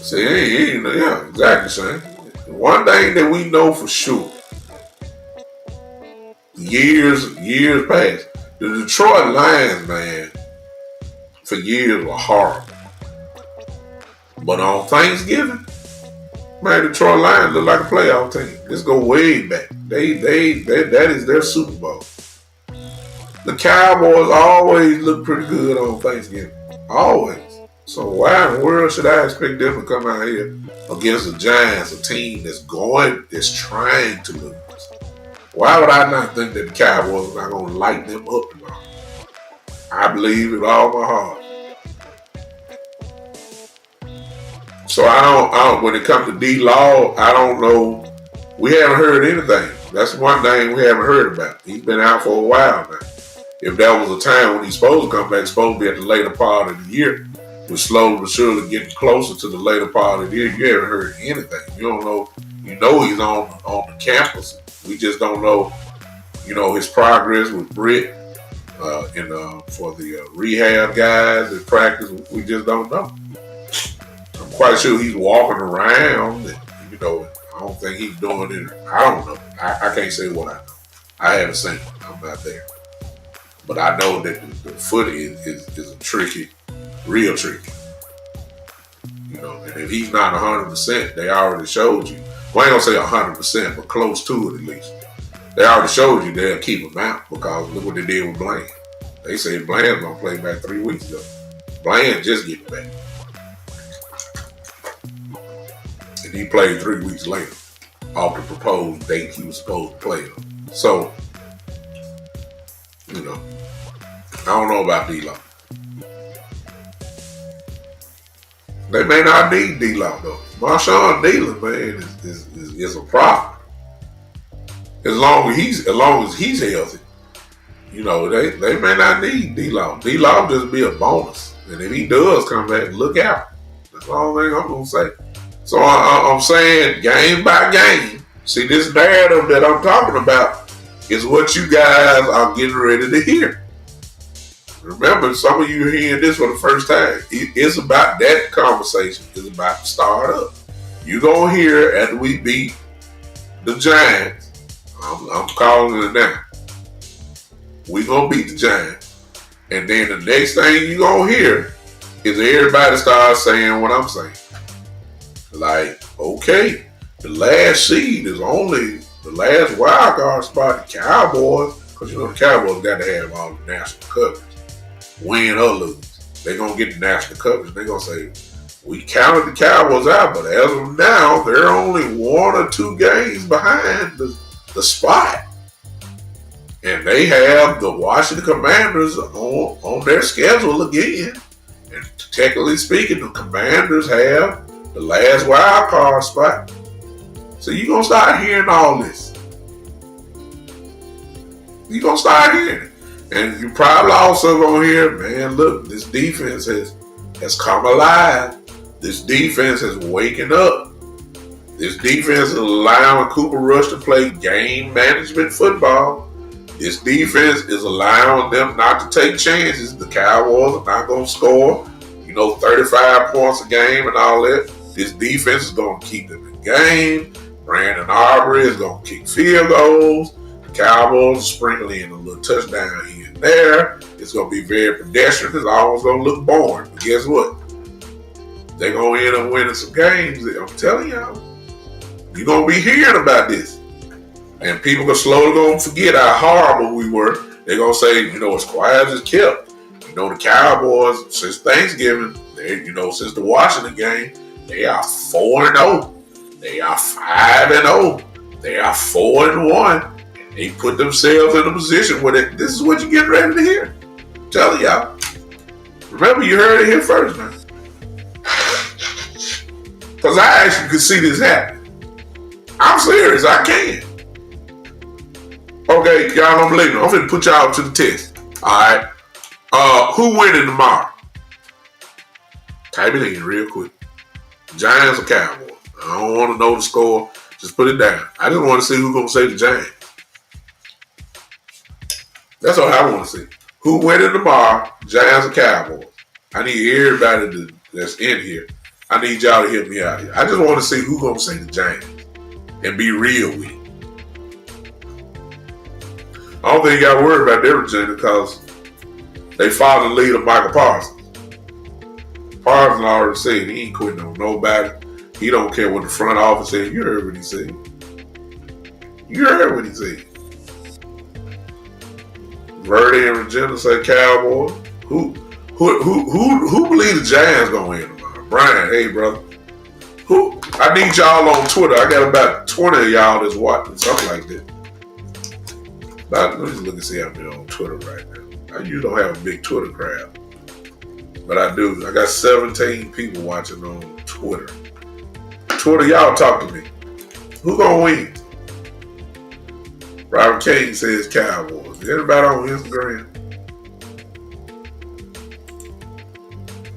See, yeah, exactly, Shane. One thing that we know for sure, years past, the Detroit Lions, man, for years were horrible. But on Thanksgiving, man, the Detroit Lions look like a playoff team. Let's go way back. That is their Super Bowl. The Cowboys always look pretty good on Thanksgiving. Always. So why in the world should I expect them to come out here against the Giants, a team that's trying to lose? Why would I not think that the Cowboys are not going to light them up tomorrow? I believe with all my heart. So I don't. When it comes to D-Law, I don't know. We haven't heard anything. That's one thing we haven't heard about. He's been out for a while now. If there was a time when he's supposed to come back, supposed to be at the later part of the year, we're slowly but surely getting closer to the later part of the year. You haven't heard anything. You don't know. You know he's on the campus. We just don't know. His progress with Britt for the rehab guys at practice. We just don't know. I'm quite sure he's walking around. And, I don't think he's doing it. I don't know. I can't say what I know. I haven't seen it. I'm not there. But I know that the foot is a tricky, real tricky. And if he's not 100%, they already showed you. Well, I ain't gonna say 100%, but close to it at least. They already showed you they'll keep him out because look what they did with Bland. They said Bland's gonna play back 3 weeks ago. Bland just getting back. And he played 3 weeks later off the proposed date he was supposed to play on. So, I don't know about D-Law. They may not need D-Law though. Marshawn Dillon, man, is a problem. As long as he's healthy, they may not need D-Law. D-Law just be a bonus, and if he does come back, look out. That's the only thing I'm gonna say. So I'm saying game by game. See, this narrative that I'm talking about is what you guys are getting ready to hear. Remember, some of you are hearing this for the first time. It's about that conversation. It's about to start up. You're going to hear after we beat the Giants. I'm calling it now. We're going to beat the Giants. And then the next thing you're going to hear is everybody start saying what I'm saying. Like, okay, the last seed is only the last wild card spot, the Cowboys. Because the Cowboys got to have all the national coverage. Win or lose. They're going to get the national coverage. They're going to say, we counted the Cowboys out, but as of now, they're only 1 or 2 games behind the spot. And they have the Washington Commanders on their schedule again. And technically speaking, the Commanders have the last wild card spot. So you're going to start hearing all this. You're going to start hearing it. And you probably also gonna hear, man, look, this defense has come alive. This defense is waking up. This defense is allowing Cooper Rush to play game management football. This defense is allowing them not to take chances. The Cowboys are not gonna score, 35 points a game and all that. This defense is gonna keep them in game. Brandon Aubrey is gonna kick field goals. Cowboys sprinkling in a little touchdown here and there. It's going to be very pedestrian. It's almost going to look boring. But guess what? They're going to end up winning some games. I'm telling y'all. You're going to be hearing about this. And people are slowly going to forget how horrible we were. They're going to say, as quiet as it's kept. The Cowboys, since Thanksgiving, since the Washington game, they are 4-0. They are 5-0. They are 4-1. They put themselves in a position where this is what you get ready to hear. I'm telling y'all. Remember, you heard it here first, man. Because I actually could see this happen. I'm serious. I can. Okay, y'all don't believe me. I'm going to put y'all to the test. All right. Who winning tomorrow? Type it in real quick. Giants or Cowboys? I don't want to know the score. Just put it down. I just want to see who's going to say the Giants. That's all I want to see. Who winning tomorrow, Giants or Cowboys? I need everybody that's in here I need y'all to hear me out here. I just want to see who gonna say the Giants and be real with it. I don't think you got to worry about their agenda because they follow the lead of Michael Parsons. Parsons already said he ain't quitting on nobody. He don't care what the front office said. You heard what he said. You heard what he said. Verdi and Regina say Cowboys. Who believe the Giants gonna win tomorrow? Brian, hey brother. Who? I need y'all on Twitter. I got about 20 of y'all that's watching something like that. Let me look and see how many on Twitter right now. I usually don't have a big Twitter crowd, but I do. I got 17 people watching on Twitter. Twitter, y'all talk to me. Who gonna win? Robert King says Cowboys. Everybody on Instagram?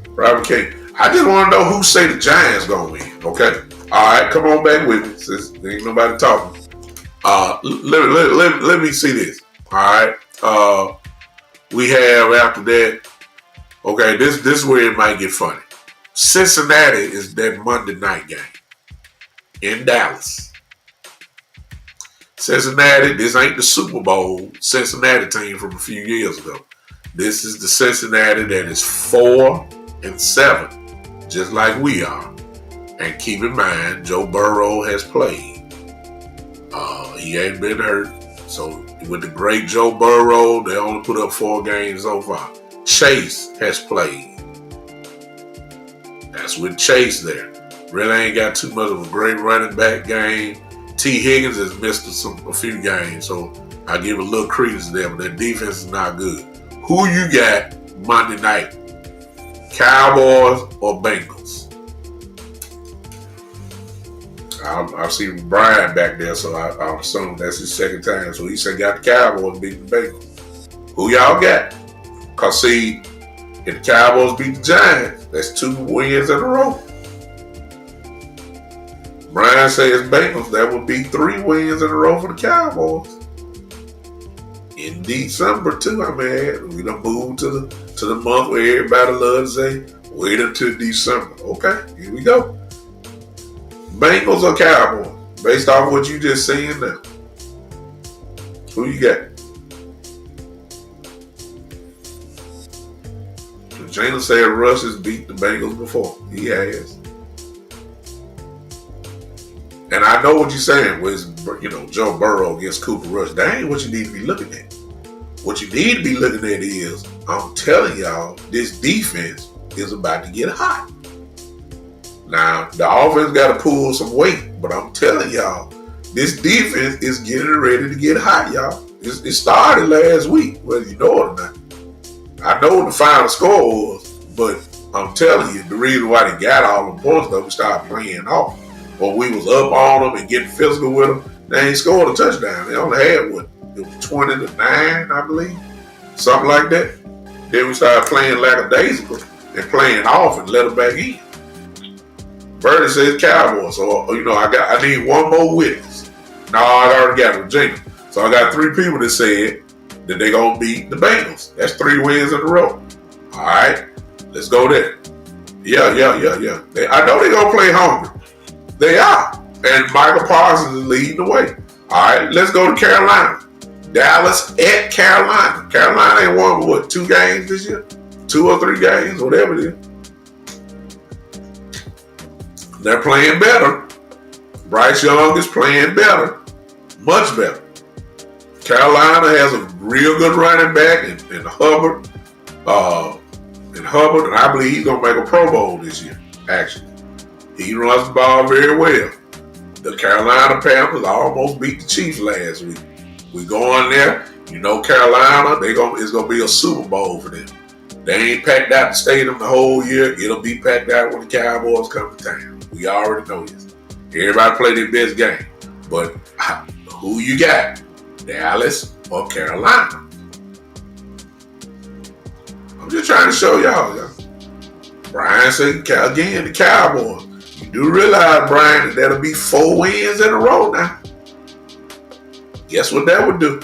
Robert King. I just want to know who say the Giants gonna win. Okay. All right, come on back with me since there ain't nobody talking. Let me see this. All right. We have after that. Okay, this is where it might get funny. Cincinnati is that Monday night game in Dallas. Cincinnati, this ain't the Super Bowl Cincinnati team from a few years ago. This is the Cincinnati that is 4-7, just like we are. And keep in mind, Joe Burrow has played. He ain't been hurt. So with the great Joe Burrow, they only put up 4 games so far. Chase has played. That's with Chase there. Really ain't got too much of a great running back game. T. Higgins has missed a few games, so I give a little credence to them. But their defense is not good. Who you got Monday night? Cowboys or Bengals? I see Brian back there, so I assume that's his second time. So he said got the Cowboys beating the Bengals. Who y'all got? Because see, if the Cowboys beat the Giants, that's 2 wins in a row. Brian says Bengals, that would be 3 wins in a row for the Cowboys. In December too, I mean, we done moved to the month where everybody loves to say, wait until December. Okay, here we go. Bengals or Cowboys? Based off what you just saying now. Who you got? Jalen said Russ has beat the Bengals before. He has. And I know what you're saying was, Joe Burrow against Cooper Rush. That ain't what you need to be looking at. What you need to be looking at is, I'm telling y'all, this defense is about to get hot. Now, the offense got to pull some weight, but I'm telling y'all, this defense is getting ready to get hot, y'all. It started last week, whether you know it or not. I know what the final score was, but I'm telling you, the reason why they got all the points, though, we started playing off. Or we was up on them and getting physical with them. They ain't scored a touchdown. They only had, it was 20-9, I believe. Something like that. Then we started playing lackadaisical and playing off and let them back in. Bernie says Cowboys. So, I need one more witness. No, I already got Regina. So I got 3 people that said that they're going to beat the Bengals. That's 3 wins in a row. All right. Let's go there. Yeah. I know they're going to play hungry. They are. And Michael Parsons is leading the way. All right. Let's go to Carolina. Dallas at Carolina. Carolina ain't won, 2 games this year? 2 or 3 games, whatever it is. They're playing better. Bryce Young is playing better. Much better. Carolina has a real good running back in Hubbard. And I believe he's going to make a Pro Bowl this year, actually. He runs the ball very well. The Carolina Panthers almost beat the Chiefs last week. We go on there. Carolina, it's going to be a Super Bowl for them. They ain't packed out the stadium the whole year. It'll be packed out when the Cowboys come to town. We already know this. Everybody play their best game. But who you got? Dallas or Carolina? I'm just trying to show y'all. Brian said, again, the Cowboys. You do realize, Brian, that that'll be 4 wins in a row now. Guess what that would do?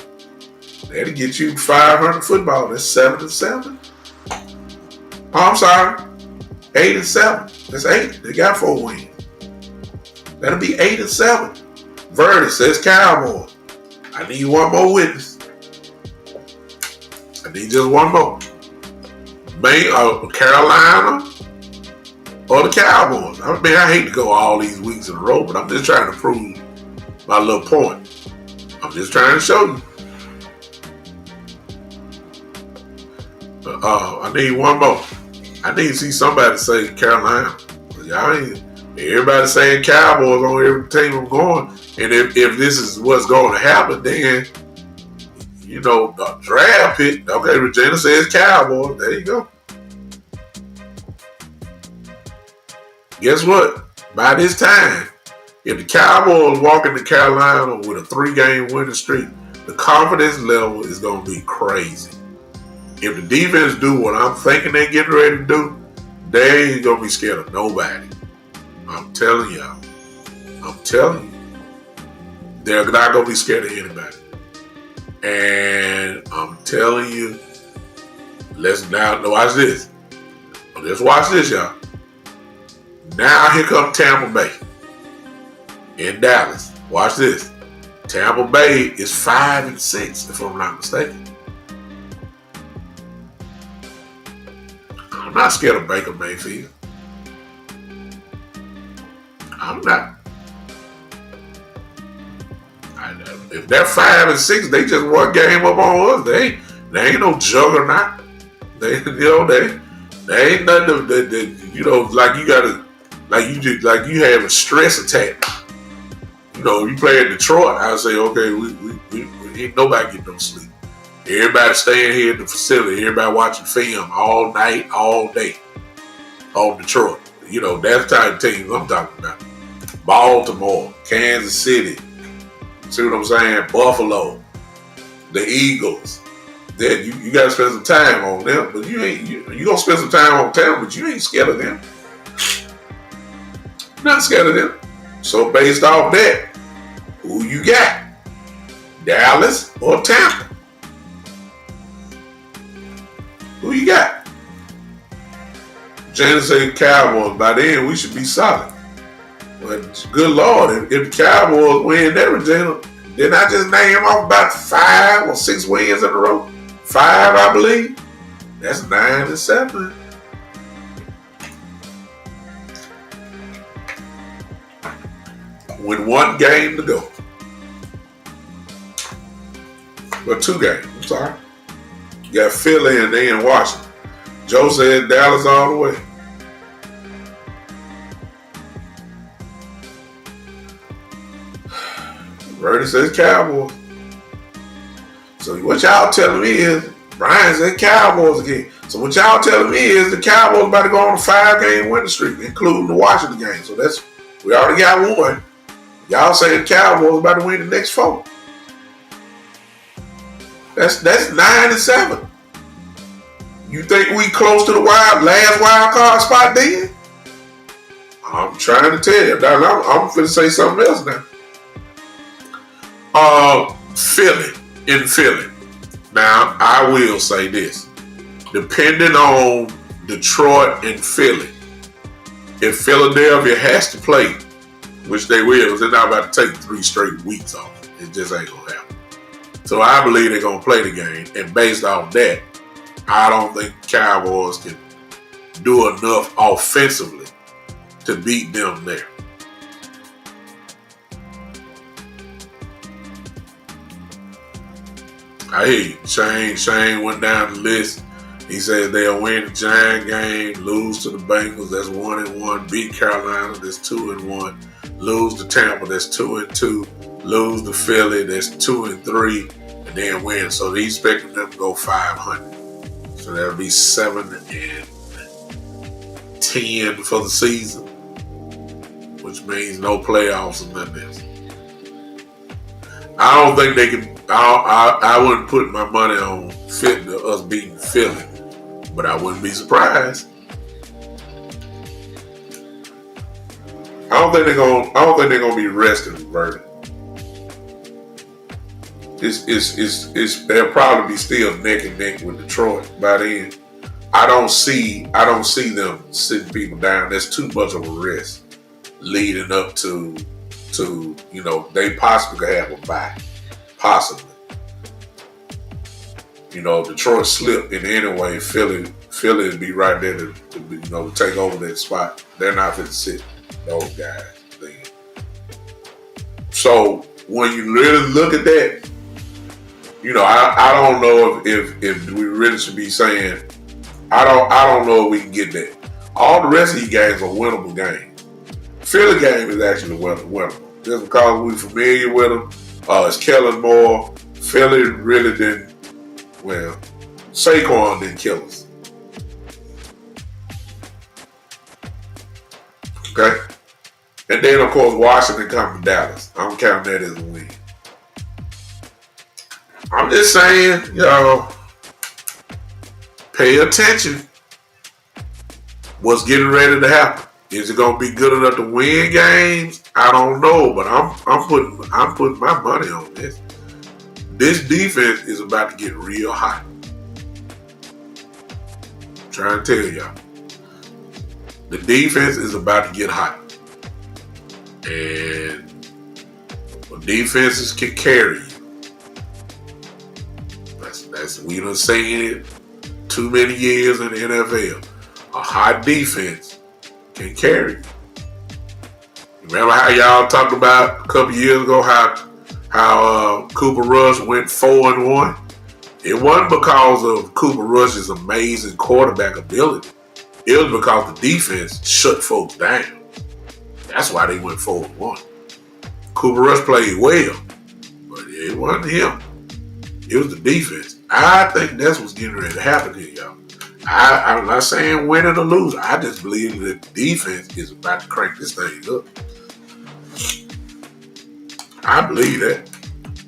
That'll get you 500 football. That's 7-7. Oh, I'm sorry. 8-7. That's 8. They got 4 wins. That'll be 8 and 7. Verdi says Cowboys. I need one more witness. I need just one more. Carolina or the Cowboys. I mean, I hate to go all these weeks in a row, but I'm just trying to prove my little point. I'm just trying to show you. I need one more. I need to see somebody say Carolina. Y'all ain't. Everybody saying Cowboys on every team I'm going. And if this is what's going to happen, then, you know, the draft pick. Okay, Regina says Cowboys. There you go. Guess what? By this time, if the Cowboys walk into Carolina with a 3-game winning streak, the confidence level is going to be crazy. If the defense do what I'm thinking they're getting ready to do, they ain't going to be scared of nobody. I'm telling y'all. I'm telling you. They're not going to be scared of anybody. And I'm telling you, let's now watch this. Let's watch this, y'all. Now here comes Tampa Bay in Dallas. Watch this. Tampa Bay is 5 and 6, if I'm not mistaken. I'm not scared of Baker Mayfield. I'm not. If they're 5 and 6, they just one game up on us. They ain't no juggernaut. They ain't nothing that like you gotta, like you have a stress attack. You know, you play in Detroit, I say, okay, we ain't nobody getting no sleep. Everybody staying here at the facility. Everybody watching film all night, all day on Detroit. You know, that's the type of teams I'm talking about. Baltimore, Kansas City. See what I'm saying? Buffalo, the Eagles. Then you got to spend some time on them, but you gonna spend some time on them, but you ain't scared of them. Not scared of them. So based off that, who you got? Dallas or Tampa? Who you got? Jalen said Cowboys. By then we should be solid. But good Lord, if the Cowboys win everything, didn't I just name off about 5 or 6 wins in a row? 5, I believe. That's 9 and 7. With 1 game to go. Well, 2 games. I'm sorry. You got Philly and they in Washington. Joe said Dallas all the way. Bernie says Cowboys. So what y'all telling me is, Brian said Cowboys again. So what y'all telling me is the Cowboys about to go on a 5-game winning streak, including the Washington game. So we already got 1. Y'all saying Cowboys about to win the next 4. That's 9 and 7. You think we close to the last wild card spot then? I'm trying to tell you. I'm finna say something else now. Philly. Now, I will say this. Depending on Detroit and Philly, if Philadelphia has to play, which they will, they're not about to take 3 straight weeks off. It just ain't going to happen. So I believe they're going to play the game. And based off that, I don't think Cowboys can do enough offensively to beat them there. I hear you. Shane went down the list. He said they'll win the Giant game, lose to the Bengals, that's 1-1. Beat Carolina, that's 2-1. Lose to Tampa, that's 2-2. Lose to Philly, that's 2-3. And then win. So he's expecting them to go 500. So that'll be 7-10 for the season, which means no playoffs or nothing else. I don't think they can. I wouldn't put my money on us beating Philly, but I wouldn't be surprised. I don't think they're gonna be resting, Verdi. They'll probably be still neck and neck with Detroit by then. I don't see them sitting people down. That's too much of a risk leading up to they possibly could have a bye. Possibly. Detroit slipped in any way. Philly would be right there to take over that spot. They're not going to sit those guys then. So when you really look at that, I don't know if we really should be saying I don't know if we can get that. All the rest of these games are winnable games. Philly game is actually winnable. Just because we're familiar with them. It's Kellen Moore. Philly really didn't. Well, Saquon didn't kill us. Okay? And then, of course, Washington comes to Dallas. I'm counting that as a win. I'm just saying, pay attention. What's getting ready to happen? Is it going to be good enough to win games? I don't know, but I'm putting my money on this. This defense is about to get real hot. I'm trying to tell y'all. The defense is about to get hot. And defenses can carry you. That's we done seen it too many years in the NFL. A hot defense can carry you. Remember how y'all talked about a couple years ago how Cooper Rush went 4-1? It wasn't because of Cooper Rush's amazing quarterback ability. It was because the defense shut folks down. That's why they went 4-1. Cooper Rush played well, but it wasn't him. It was the defense. I think that's what's getting ready to happen here, y'all. I'm not saying winning or losing. I just believe that the defense is about to crank this thing up. I believe that.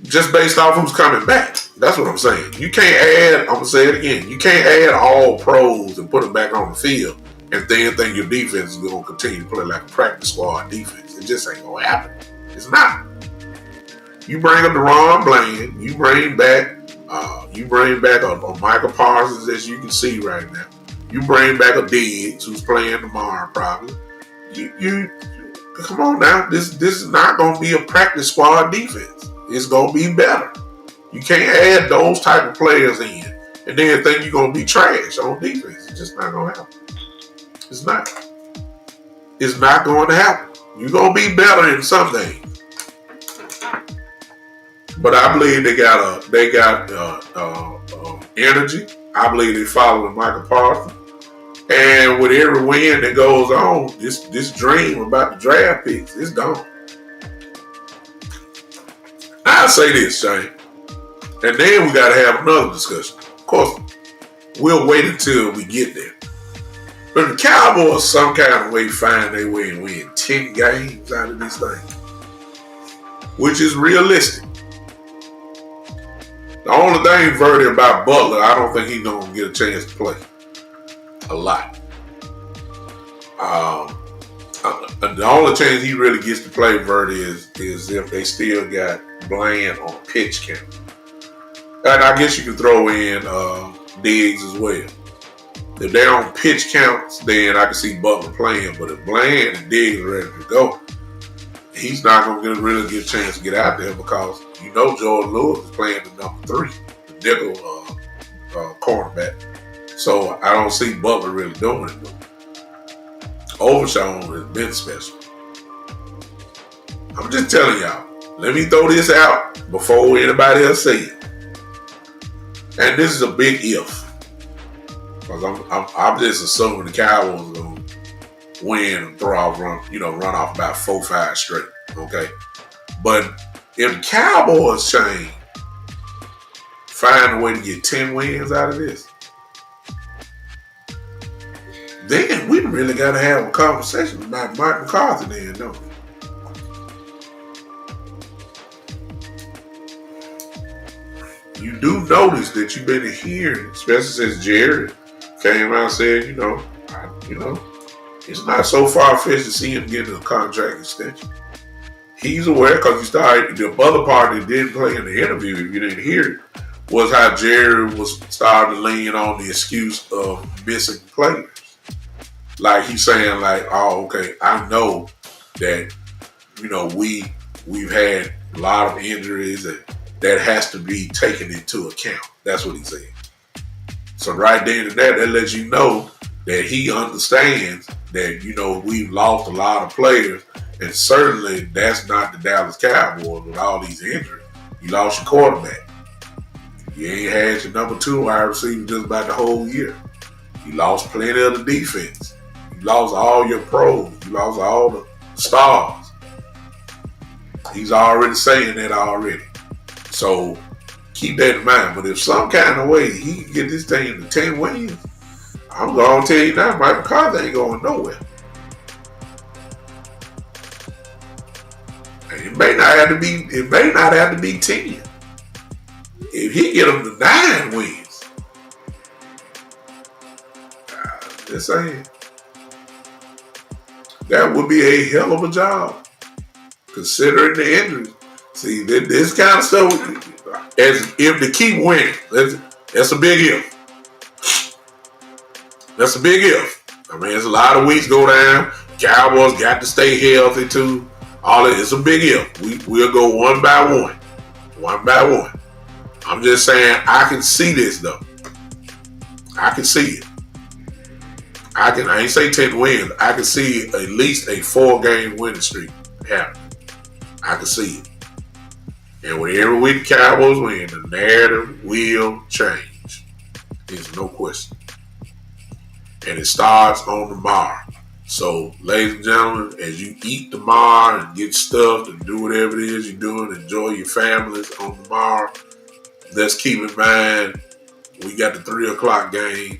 Just based off who's coming back. That's what I'm saying. You can't add, I'm going to say it again, you can't add all pros and put them back on the field and then think your defense is going to continue to play like a practice squad defense. It just ain't going to happen. It's not. You bring up DeRon Bland, you bring back a Michael Parsons, as you can see right now. You bring back a Diggs who's playing tomorrow probably. You come on now. This is not going to be a practice squad defense. It's going to be better. You can't add those type of players in and then think you're going to be trash on defense. It's just not going to happen. It's not. It's not going to happen. You're going to be better in some things. But I believe they got energy. I believe they following Michael Parsons. And with every win that goes on, this dream about the draft picks is gone. I'll say this, Shane. And then we got to have another discussion. Of course, we'll wait until we get there. But the Cowboys some kind of way find their way and win 10 games out of this thing. Which is realistic. The only thing, Verdi, about Butler, I don't think he's going to get a chance to play. A lot. The only chance he really gets to play, Verdi, is if they still got Bland on pitch count. And I guess you can throw in Diggs as well. If they're on pitch counts, then I can see Butler playing. But if Bland and Diggs are ready to go, he's not going to really get a chance to get out there because Jordan Lewis is playing the number 3, the nickel cornerback. So I don't see Butler really doing it. Overshawn has been special. I'm just telling y'all. Let me throw this out before anybody else say it. And this is a big if. Because I'm just assuming the Cowboys are going to win and run off about 4-5 straight. Okay? But if the Cowboys, Shane, find a way to get 10 wins out of this, then we really got to have a conversation about Mike McCarthy then, don't we? You do notice that you've been hearing, especially since Jared came out and said, it's not so far-fetched to see him getting a contract extension. He's aware because the other party didn't play in the interview if you didn't hear it. was how Jerry was starting to lean on the excuse of missing players. Like he's saying, like, oh, okay, I know that we've had a lot of injuries and that has to be taken into account. That's what he said. So right then and there, that lets you know that he understands that we've lost a lot of players, and certainly that's not the Dallas Cowboys with all these injuries. You lost your quarterback. You ain't had your number 2 wide receiver just about the whole year. You lost plenty of the defense. You lost all your pros. You lost all the stars. He's already saying that already. So keep that in mind. But if some kind of way he can get this team to 10 wins, I'm going to tell you now, Mike McCarthy ain't going nowhere. And it may not have to be 10. If he get them to 9 wins, just saying, that would be a hell of a job, considering the injuries. See, this kind of stuff, as if to keep winning, that's a big if. That's a big if. I mean, there's a lot of weeks go down. Cowboys got to stay healthy too. All that, it's a big if. We'll go one by one. One by one. I'm just saying, I can see this though. I can see it. I ain't say 10 wins. I can see at least a 4-game winning streak happening. I can see it. And with every week the Cowboys win, the narrative will change. There's no question. And it starts on tomorrow. So, ladies and gentlemen, as you eat tomorrow and get stuffed and do whatever it is you're doing, enjoy your families on tomorrow. Let's keep in mind, we got the 3 o'clock game,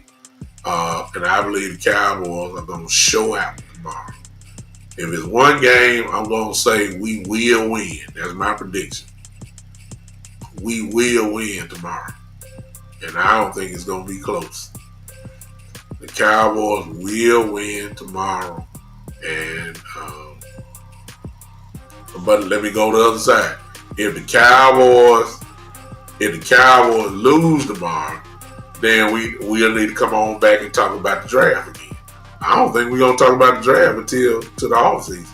and I believe the Cowboys are going to show out tomorrow. If it's one game, I'm going to say we will win. That's my prediction. We will win tomorrow. And I don't think it's going to be close. The Cowboys will win tomorrow. And but let me go to the other side. If the Cowboys lose tomorrow, then we'll need to come on back and talk about the draft again. I don't think we're going to talk about the draft until the offseason.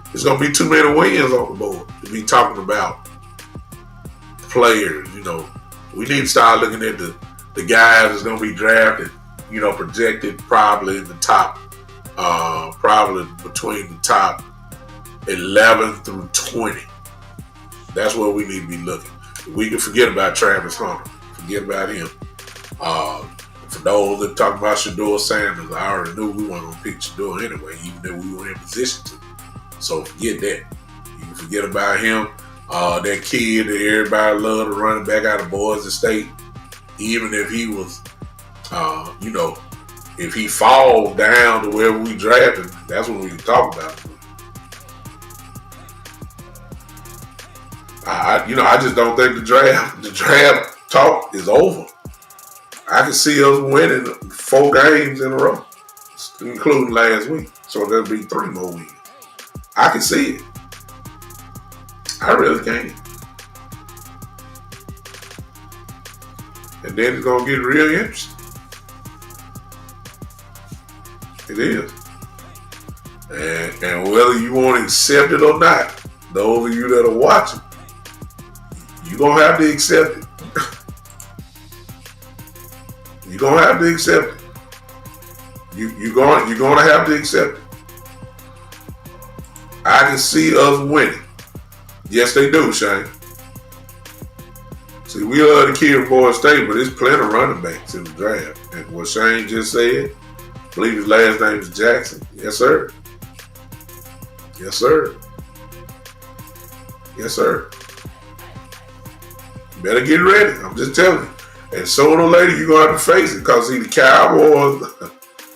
There's going to be too many wins on the board to be talking about players. We need to start looking at the guys that's going to be drafted, projected probably in the top, probably between the top 11 through 20. That's where we need to be looking. We can forget about Travis Hunter. Forget about him. For those that talk about Shador Sanders, I already knew we weren't going to pick Shador anyway, even though we were in position to. So forget that. You can forget about him. That kid that everybody loved, running back out of Boise State, even if he was, if he falls down to where we drafted, that's what we can talk about. I just don't think the draft talk is over. I can see us winning 4 games in a row, including last week. So there'll be 3 more wins. I can see it. I really can. And then it's going to get real interesting. It is. And whether you want to accept it or not, those of you that are watching, you're going to have to accept it. You're going to have to accept it. You're going to have to accept it. I can see us winning. Yes, they do, Shane. See, we love the kid from Boise State, but there's plenty of running backs in the draft. And what Shane just said, I believe his last name is Jackson. Yes, sir. Yes, sir. Yes, sir. You better get ready. I'm just telling you. And sooner or later, you're going to have to face it. Because, see, the Cowboys,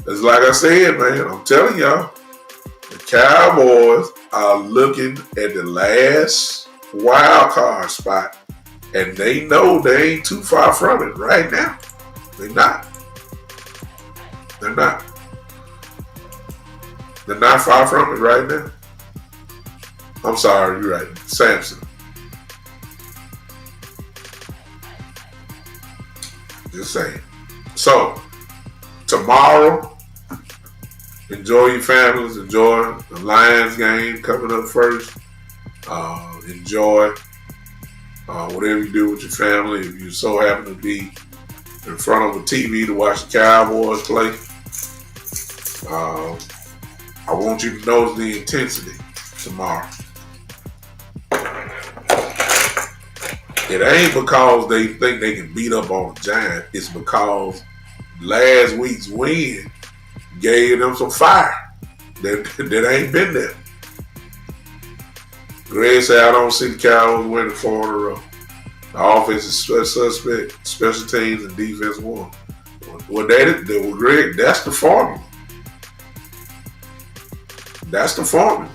it's like I said, man, I'm telling y'all, the Cowboys are looking at the last wild card spot. And they know they ain't too far from it right now. They're not. They're not. They're not far from it right now. I'm sorry, you're right. Samson. Just saying. So, tomorrow, enjoy your families. Enjoy the Lions game coming up first. Enjoy whatever you do with your family. If you so happen to be in front of a TV to watch the Cowboys play, I want you to notice the intensity tomorrow. It ain't because they think they can beat up on the Giants. It's because last week's win gave them some fire that ain't been there. Greg said, I don't see the Cowboys winning 4 in a row. The offense is suspect, special teams, and defense won. Well, Greg, that's the formula. That's the formula.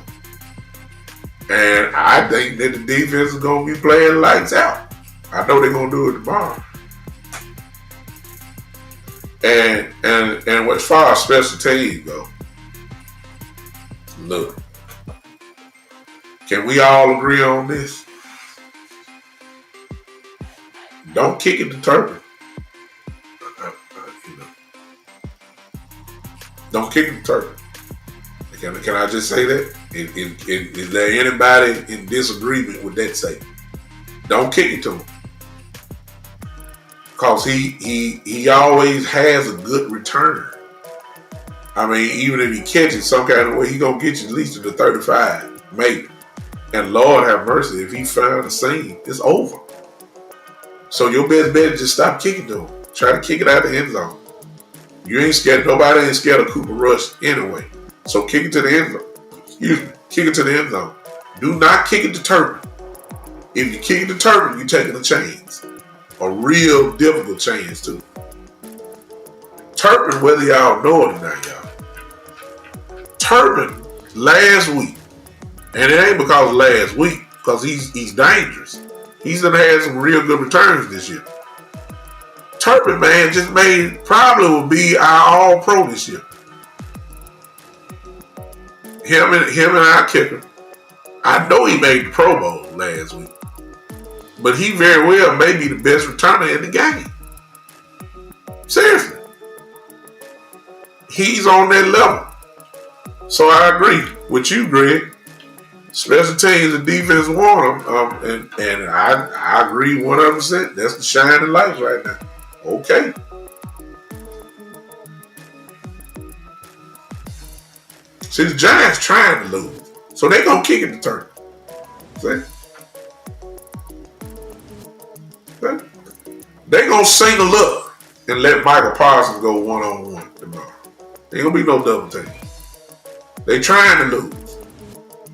And I think that the defense is going to be playing lights out. I know they're going to do it tomorrow. And as far as special teams go, look, can we all agree on this? Don't kick it to Turpin. Don't kick it to Turpin. Can I just say that? Is there anybody in disagreement with that statement? Don't kick it to him. Because he always has a good return. I mean, even if he catches some kind of way, he going to get you at least to the 35, maybe. And Lord have mercy, if he found a seam, it's over. So your best bet is just stop kicking to him. Try to kick it out the end zone. You ain't scared. Nobody ain't scared of Cooper Rush anyway. So kick it to the end zone. Kick it to the end zone. Do not kick it to Turpin. If you kick it to Turpin, you're taking a chance. A real difficult chance, too. Turpin, whether y'all know it or not, y'all. Turpin, last week, and it ain't because of last week, because he's dangerous. He's done had some real good returns this year. Turpin, man, just probably will be our all-pro this year. Him and our kicker. I know he made the Pro Bowl last week. But he very well may be the best returner in the game. Seriously. He's on that level. So I agree with you, Greg. Special teams and defense want them. And I agree 100%. That's the shining light right now. Okay. See, the Giants trying to lose. So they're going to kick it to turn. See? They're going to single up and let Michael Parsons go one-on-one tomorrow. Ain't going to be no double team. They trying to lose.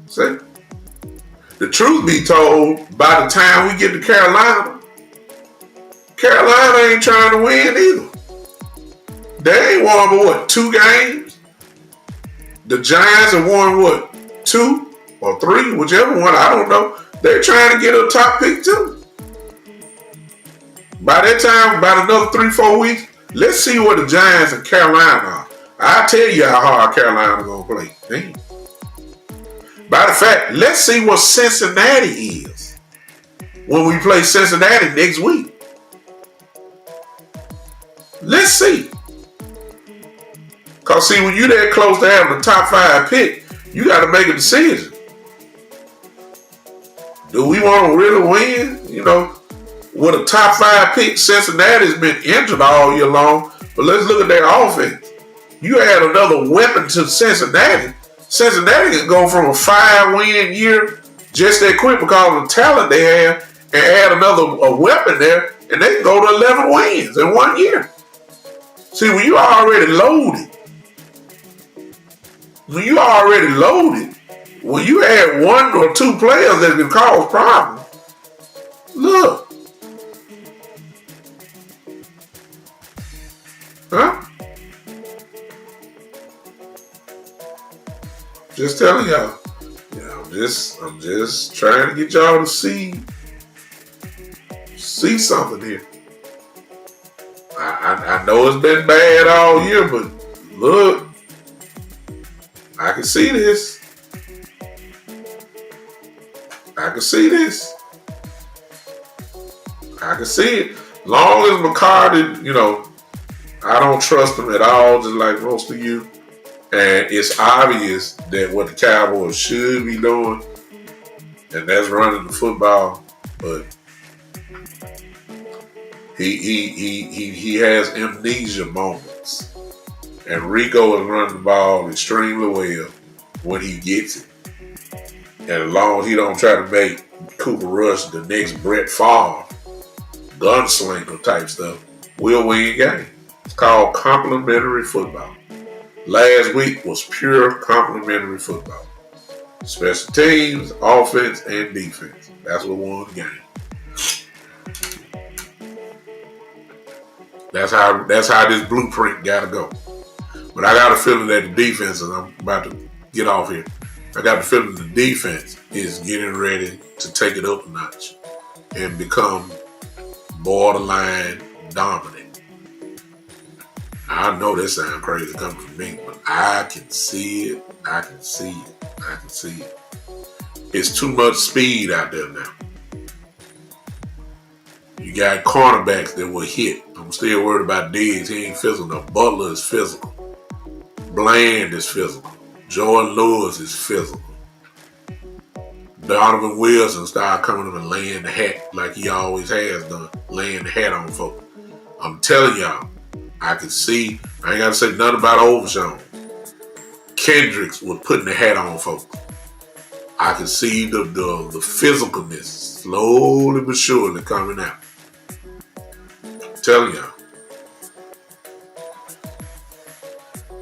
See? The truth be told, by the time we get to Carolina ain't trying to win either. They ain't won but what, 2 games? The Giants have won what, 2 or 3, whichever one, I don't know. They're trying to get a top pick too. By that time, about another 3-4 weeks, let's see what the Giants and Carolina are. I'll tell you how hard Carolina going to play. Damn. By the fact, let's see what Cincinnati is when we play Cincinnati next week. Let's see. Because see, when you're that close to having a top 5 pick, you got to make a decision. Do we want to really win? You know, with a top 5 pick, Cincinnati's been injured all year long. But let's look at their offense. You add another weapon to Cincinnati. Cincinnati can go from a 5-win year just that quick because of the talent they have and add another weapon there, and they can go to 11 wins in 1 year. See, when you already loaded, when you add 1 or 2 players that can cause problems, look. Huh? Just telling y'all. Yeah, I'm just trying to get y'all to see something here. I know it's been bad all year, but look, I can see this. I can see it. Long as McCarty, I don't trust him at all, just like most of you. And it's obvious that what the Cowboys should be doing, and that's running the football, but he has amnesia moments. And Rico is running the ball extremely well when he gets it. And as long as he don't try to make Cooper Rush the next Brett Favre, gunslinger type stuff, we'll win game. It's called complementary football. Last week was pure complementary football. Special teams, offense, and defense. That's what won the game. That's how this blueprint gotta go. But I got a feeling that the defense, and I'm about to get off here, I got the feeling the defense is getting ready to take it up a notch and become borderline dominant. I know that sounds crazy coming from me, but I can see it. I can see it. It's too much speed out there now. You got cornerbacks that will hit. I'm still worried about Diggs. He ain't physical enough. Butler is physical. Bland is physical. Jordan Lewis is physical. Donovan Wilson started coming up and laying the hat like he always has done, laying the hat on folks. I'm telling y'all, I can see, I ain't got to say nothing about Overshawn. Kendricks was putting the hat on folks. I can see the physicalness slowly but surely coming out. I'm telling y'all.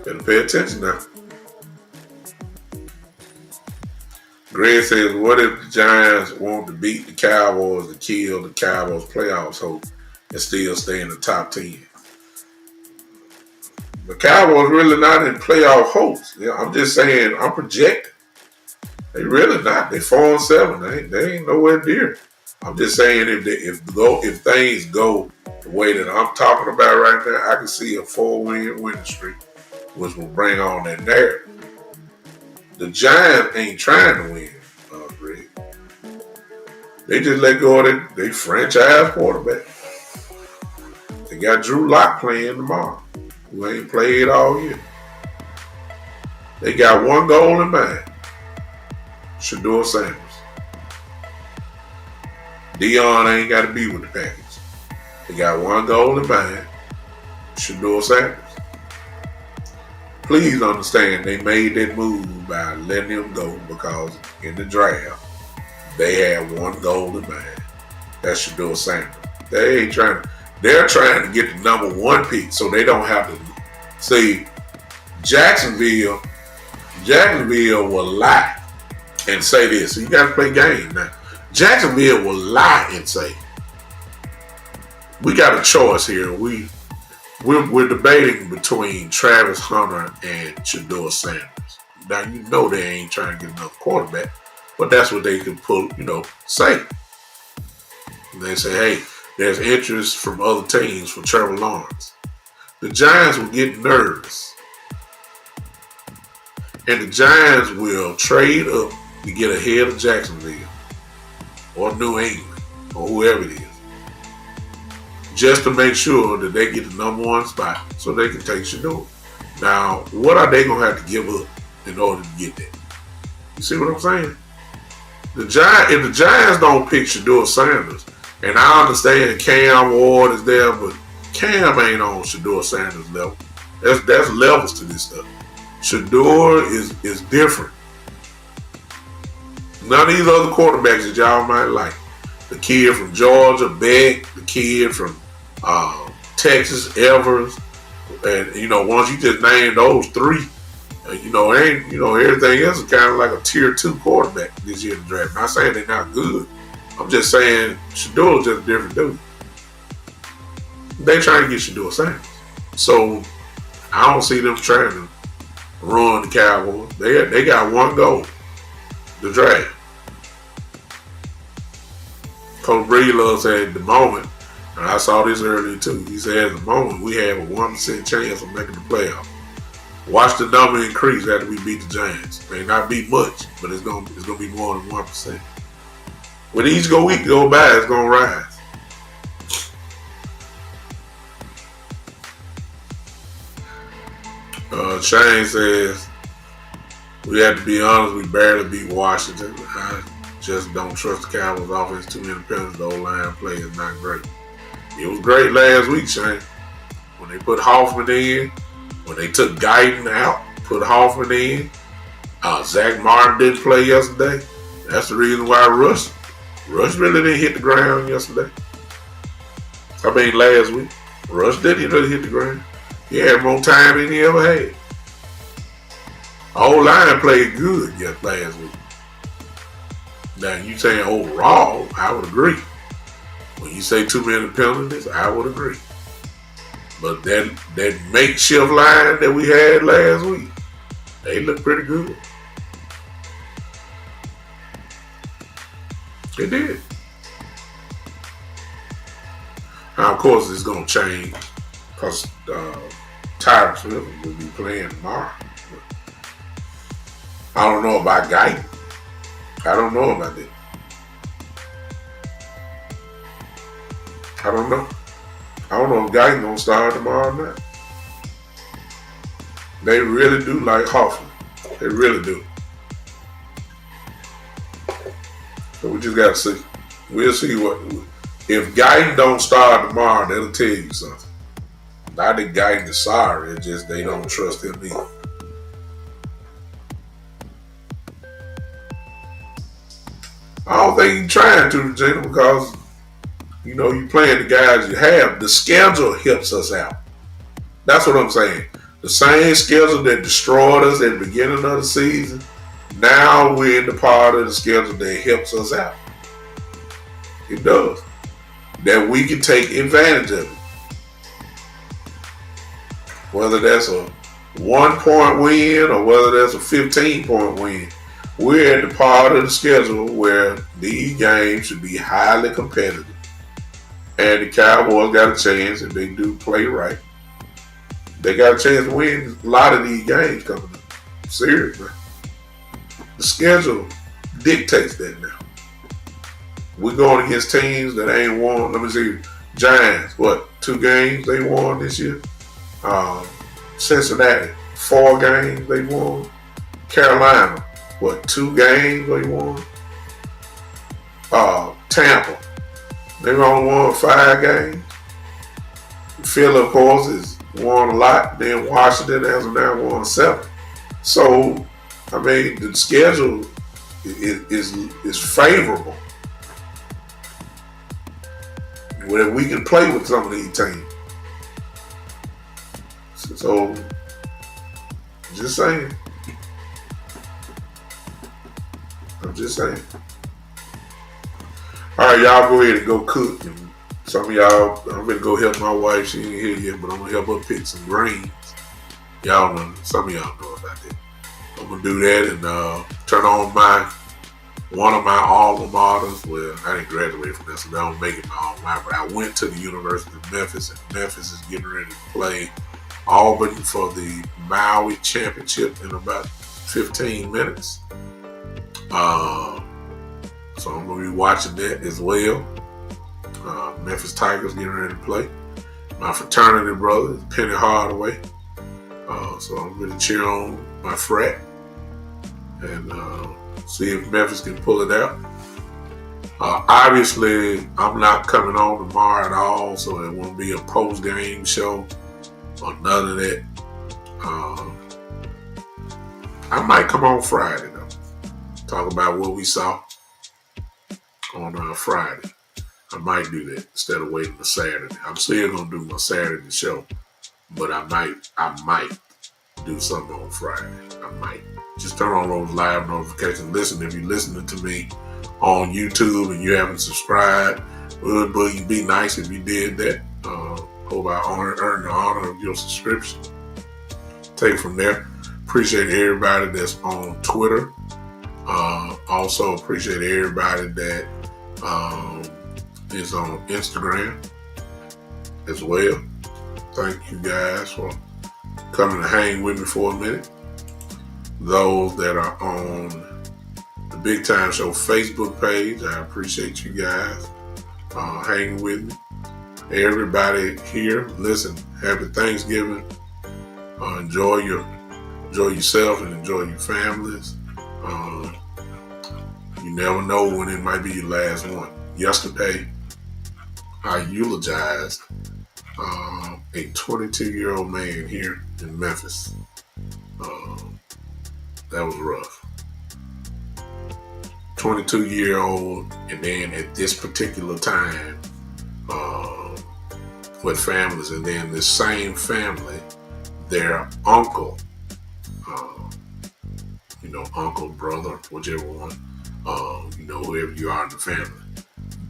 Better pay attention now. Greg says, what if the Giants want to beat the Cowboys to kill the Cowboys playoffs hope and still stay in the top 10? The Cowboys really not in playoff hopes. I'm just saying, I'm projecting. They really not. They 4-7. They ain't nowhere near. I'm just saying if things go the way that I'm talking about right now, I can see a 4-win winning streak, which will bring on that narrative. The Giants ain't trying to win, Greg. They just let go of their franchise quarterback. They got Drew Lock playing tomorrow, who ain't played all year. They got one goal in mind. Shedeur Sanders. Dion ain't got to be with the Packers. They got one goal in mind. Shedeur Sanders. Please understand they made that move by letting him go because in the draft they had one goal in mind. That's Shedeur Sanders. They're trying to get the number 1 pick so they don't have to see Jacksonville will lie and say this. So you got to play game now. Jacksonville will lie and say, we got a choice here. We're debating between Travis Hunter and Shedeur Sanders. Now you know they ain't trying to get another quarterback, but that's what they can say. And they say, hey, there's interest from other teams for Trevor Lawrence. The Giants will get nervous. And the Giants will trade up to get ahead of Jacksonville or New England or whoever it is, just to make sure that they get the number 1 spot so they can take Shedeur. Now, what are they going to have to give up in order to get that? You see what I'm saying? If the Giants don't pick Shedeur Sanders, and I understand Cam Ward is there, but Cam ain't on Shedeur Sanders' level. That's levels to this stuff. Shedeur is different. None of these other quarterbacks that y'all might like. The kid from Georgia, Beck, the kid from Texas, Evers, and once you just name those 3, everything else is kind of like a tier 2 quarterback this year in the draft. I'm not saying they're not good. I'm just saying Shedeur is just a different dude. They trying to get Shedeur Sanders. So I don't see them trying to run the Cowboys. They got one goal, the draft. Coach Breedlove said at the moment, and I saw this earlier too, he said at the moment we have a 1% chance of making the playoffs. Watch the number increase after we beat the Giants. May not be much, but it's gonna be more than 1%. When each week go by, it's gonna rise. Shane says, we have to be honest, we barely beat Washington. I just don't trust the Cowboys offense. Too many penalties. The O-line play is not great. It was great last week, Shane. When they put Hoffman in, when they took Guyton out, put Hoffman in. Zach Martin didn't play yesterday. That's the reason why Rush really didn't hit the ground yesterday. Last week. Rush didn't really hit the ground. He had more time than he ever had. The whole line played good last week. Now, you saying overall, I would agree. When you say too many penalties, I would agree. But that makeshift line that we had last week, they look pretty good. It did. Now, of course, it's going to change because Tyler Smith will be playing tomorrow. I don't know about Guyton. I don't know about that. I don't know. I don't know if Guyton going to start tomorrow night. They really do like Hoffman. They really do. So we just got to see. We'll see what. If Guyton don't start tomorrow, that'll tell you something. Not that Guyton is sorry. It's just they don't trust him either. I don't think he's trying to, Regina, because, you playing the guys you have. The schedule helps us out. That's what I'm saying. The same schedule that destroyed us at the beginning of the season, now we're in the part of the schedule that helps us out. It does. That we can take advantage of it. Whether that's a 1-point win or whether that's a 15-point win. We're at the part of the schedule where these games should be highly competitive. And the Cowboys got a chance, if they do play right, they got a chance to win a lot of these games coming up. Seriously. The schedule dictates that now. We're going against teams that ain't won. Let me see. Giants, 2 games they won this year? Cincinnati, 4 games they won. Carolina, 2 games they won? Tampa, they've only won 5 games. Philly, of course, has won a lot. Then Washington, as of now, won 7. So, the schedule is favorable. Where we can play with some of these teams. So, just saying. I'm just saying. All right, y'all go ahead and go cook. And some of y'all, I'm going to go help my wife. She ain't here yet, but I'm going to help her pick some greens. Y'all know, some of y'all know about that. I'm going to do that and turn on one of my alma maters. Well, I didn't graduate from that, so I don't make it my alma mater, but I went to the University of Memphis, and Memphis is getting ready to play Auburn for the Maui Championship in about 15 minutes. So I'm going to be watching that as well. Memphis Tigers getting ready to play. My fraternity brother is Penny Hardaway. So I'm going to cheer on my frat and see if Memphis can pull it out. Obviously, I'm not coming on tomorrow at all, so it won't be a post-game show or none of that. I might come on Friday, though. Talk about what we saw on Friday. I might do that instead of waiting for Saturday. I'm still going to do my Saturday show, but I might do something on Friday. I might. Just turn on those live notifications. Listen, if you're listening to me on YouTube and you haven't subscribed, it'd be nice if you did that. Hope I earn the honor of your subscription. Take it from there. Appreciate everybody that's on Twitter. Also appreciate everybody that is on Instagram as well. Thank you guys for coming to hang with me for a minute. Those that are on the Big Time Show Facebook page, I appreciate you guys hanging with me. Everybody here, listen, happy Thanksgiving. Enjoy your enjoy yourself and enjoy your families. You never know when it might be your last one. Yesterday, I eulogized a 22-year-old man here in Memphis. That was rough. 22-year-old, and then at this particular time, with families, and then this same family, their uncle, uncle, brother, whichever one, whoever you are in the family,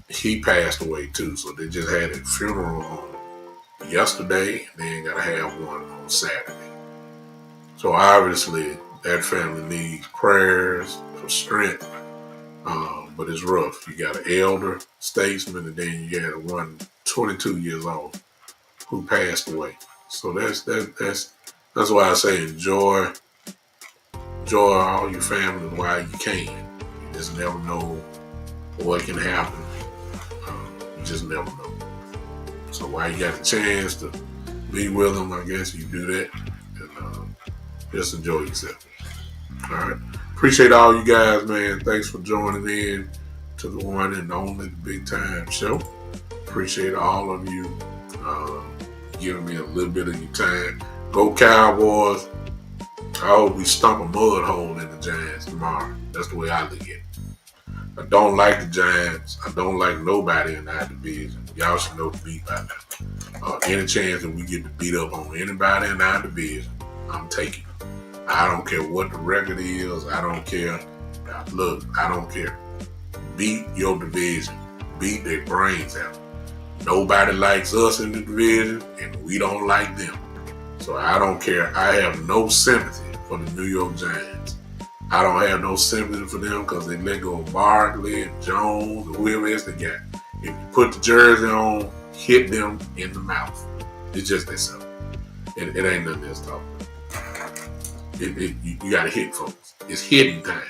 he passed away too. So they just had a funeral on yesterday, and then got to have one on Saturday. So obviously that family needs prayers for strength, but it's rough. You got an elder statesman, and then you got one 22 years old who passed away. So that's why I say enjoy all your family while you can. You just never know what can happen. You just never know. So while you got a chance to be with them, I guess you do that, and just enjoy yourself. All right. Appreciate all you guys, man. Thanks for joining in to the one and only Big Time Show. Appreciate all of you giving me a little bit of your time. Go Cowboys. I hope we stomp a mud hole in the Giants tomorrow. That's the way I look at it. I don't like the Giants. I don't like nobody in our division. Y'all should know the beat by now. Any chance that we get to beat up on anybody in our division, I'm taking it. I don't care what the record is. I don't care. Look, I don't care. Beat your division. Beat their brains out. Nobody likes us in the division, and we don't like them. So I don't care. I have no sympathy for the New York Giants. I don't have no sympathy for them because they let go of Barkley and Jones and whoever else they got. If you put the jersey on, hit them in the mouth. It's just that simple. It ain't nothing else to talk about. You got to hit folks. It's hitting time.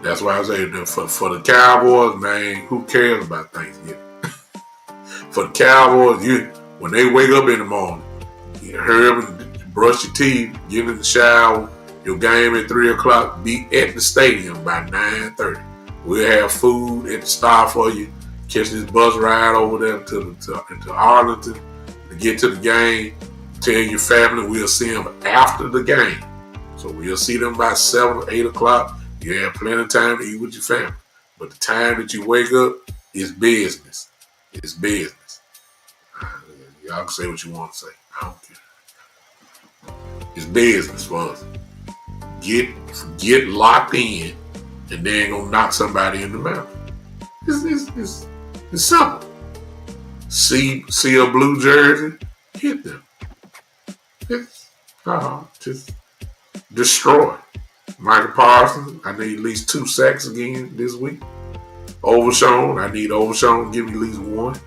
That's why I say that for the Cowboys, man, who cares about Thanksgiving? For the Cowboys, when they wake up in the morning, you hurry up and brush your teeth, get in the shower. Your game at 3 o'clock, be at the stadium by 9:30. We'll have food at the stop for you. Catch this bus ride over there to Arlington to get to the game. Tell your family we'll see them after the game. So we'll see them by 7 or 8 o'clock. You have plenty of time to eat with your family. But the time that you wake up is business. It's business. Y'all can say what you want to say. I don't care. It's business for us. Get locked in, and they ain't gonna knock somebody in the mouth. It's simple. See a blue jersey, hit them. Just destroy. Michael Parsons, I need at least 2 sacks again this week. Overshown, I need Overshown to give me at least 1.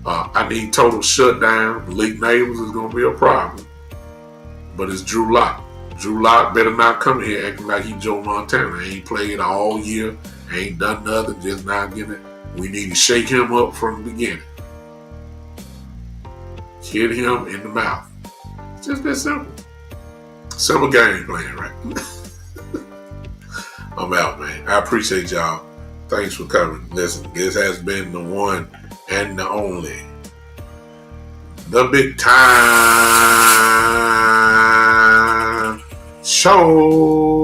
I need total shutdown. Malik Neighbors is gonna be a problem, but it's Drew Lock. Drew Lock better not come here acting like he Joe Montana. He ain't played all year, ain't done nothing, just not getting it. We need to shake him up from the beginning. Hit him in the mouth. It's just that simple. Simple game plan, right? I'm out, man. I appreciate y'all. Thanks for coming. Listen, this has been the one and the only, the Big Time Show.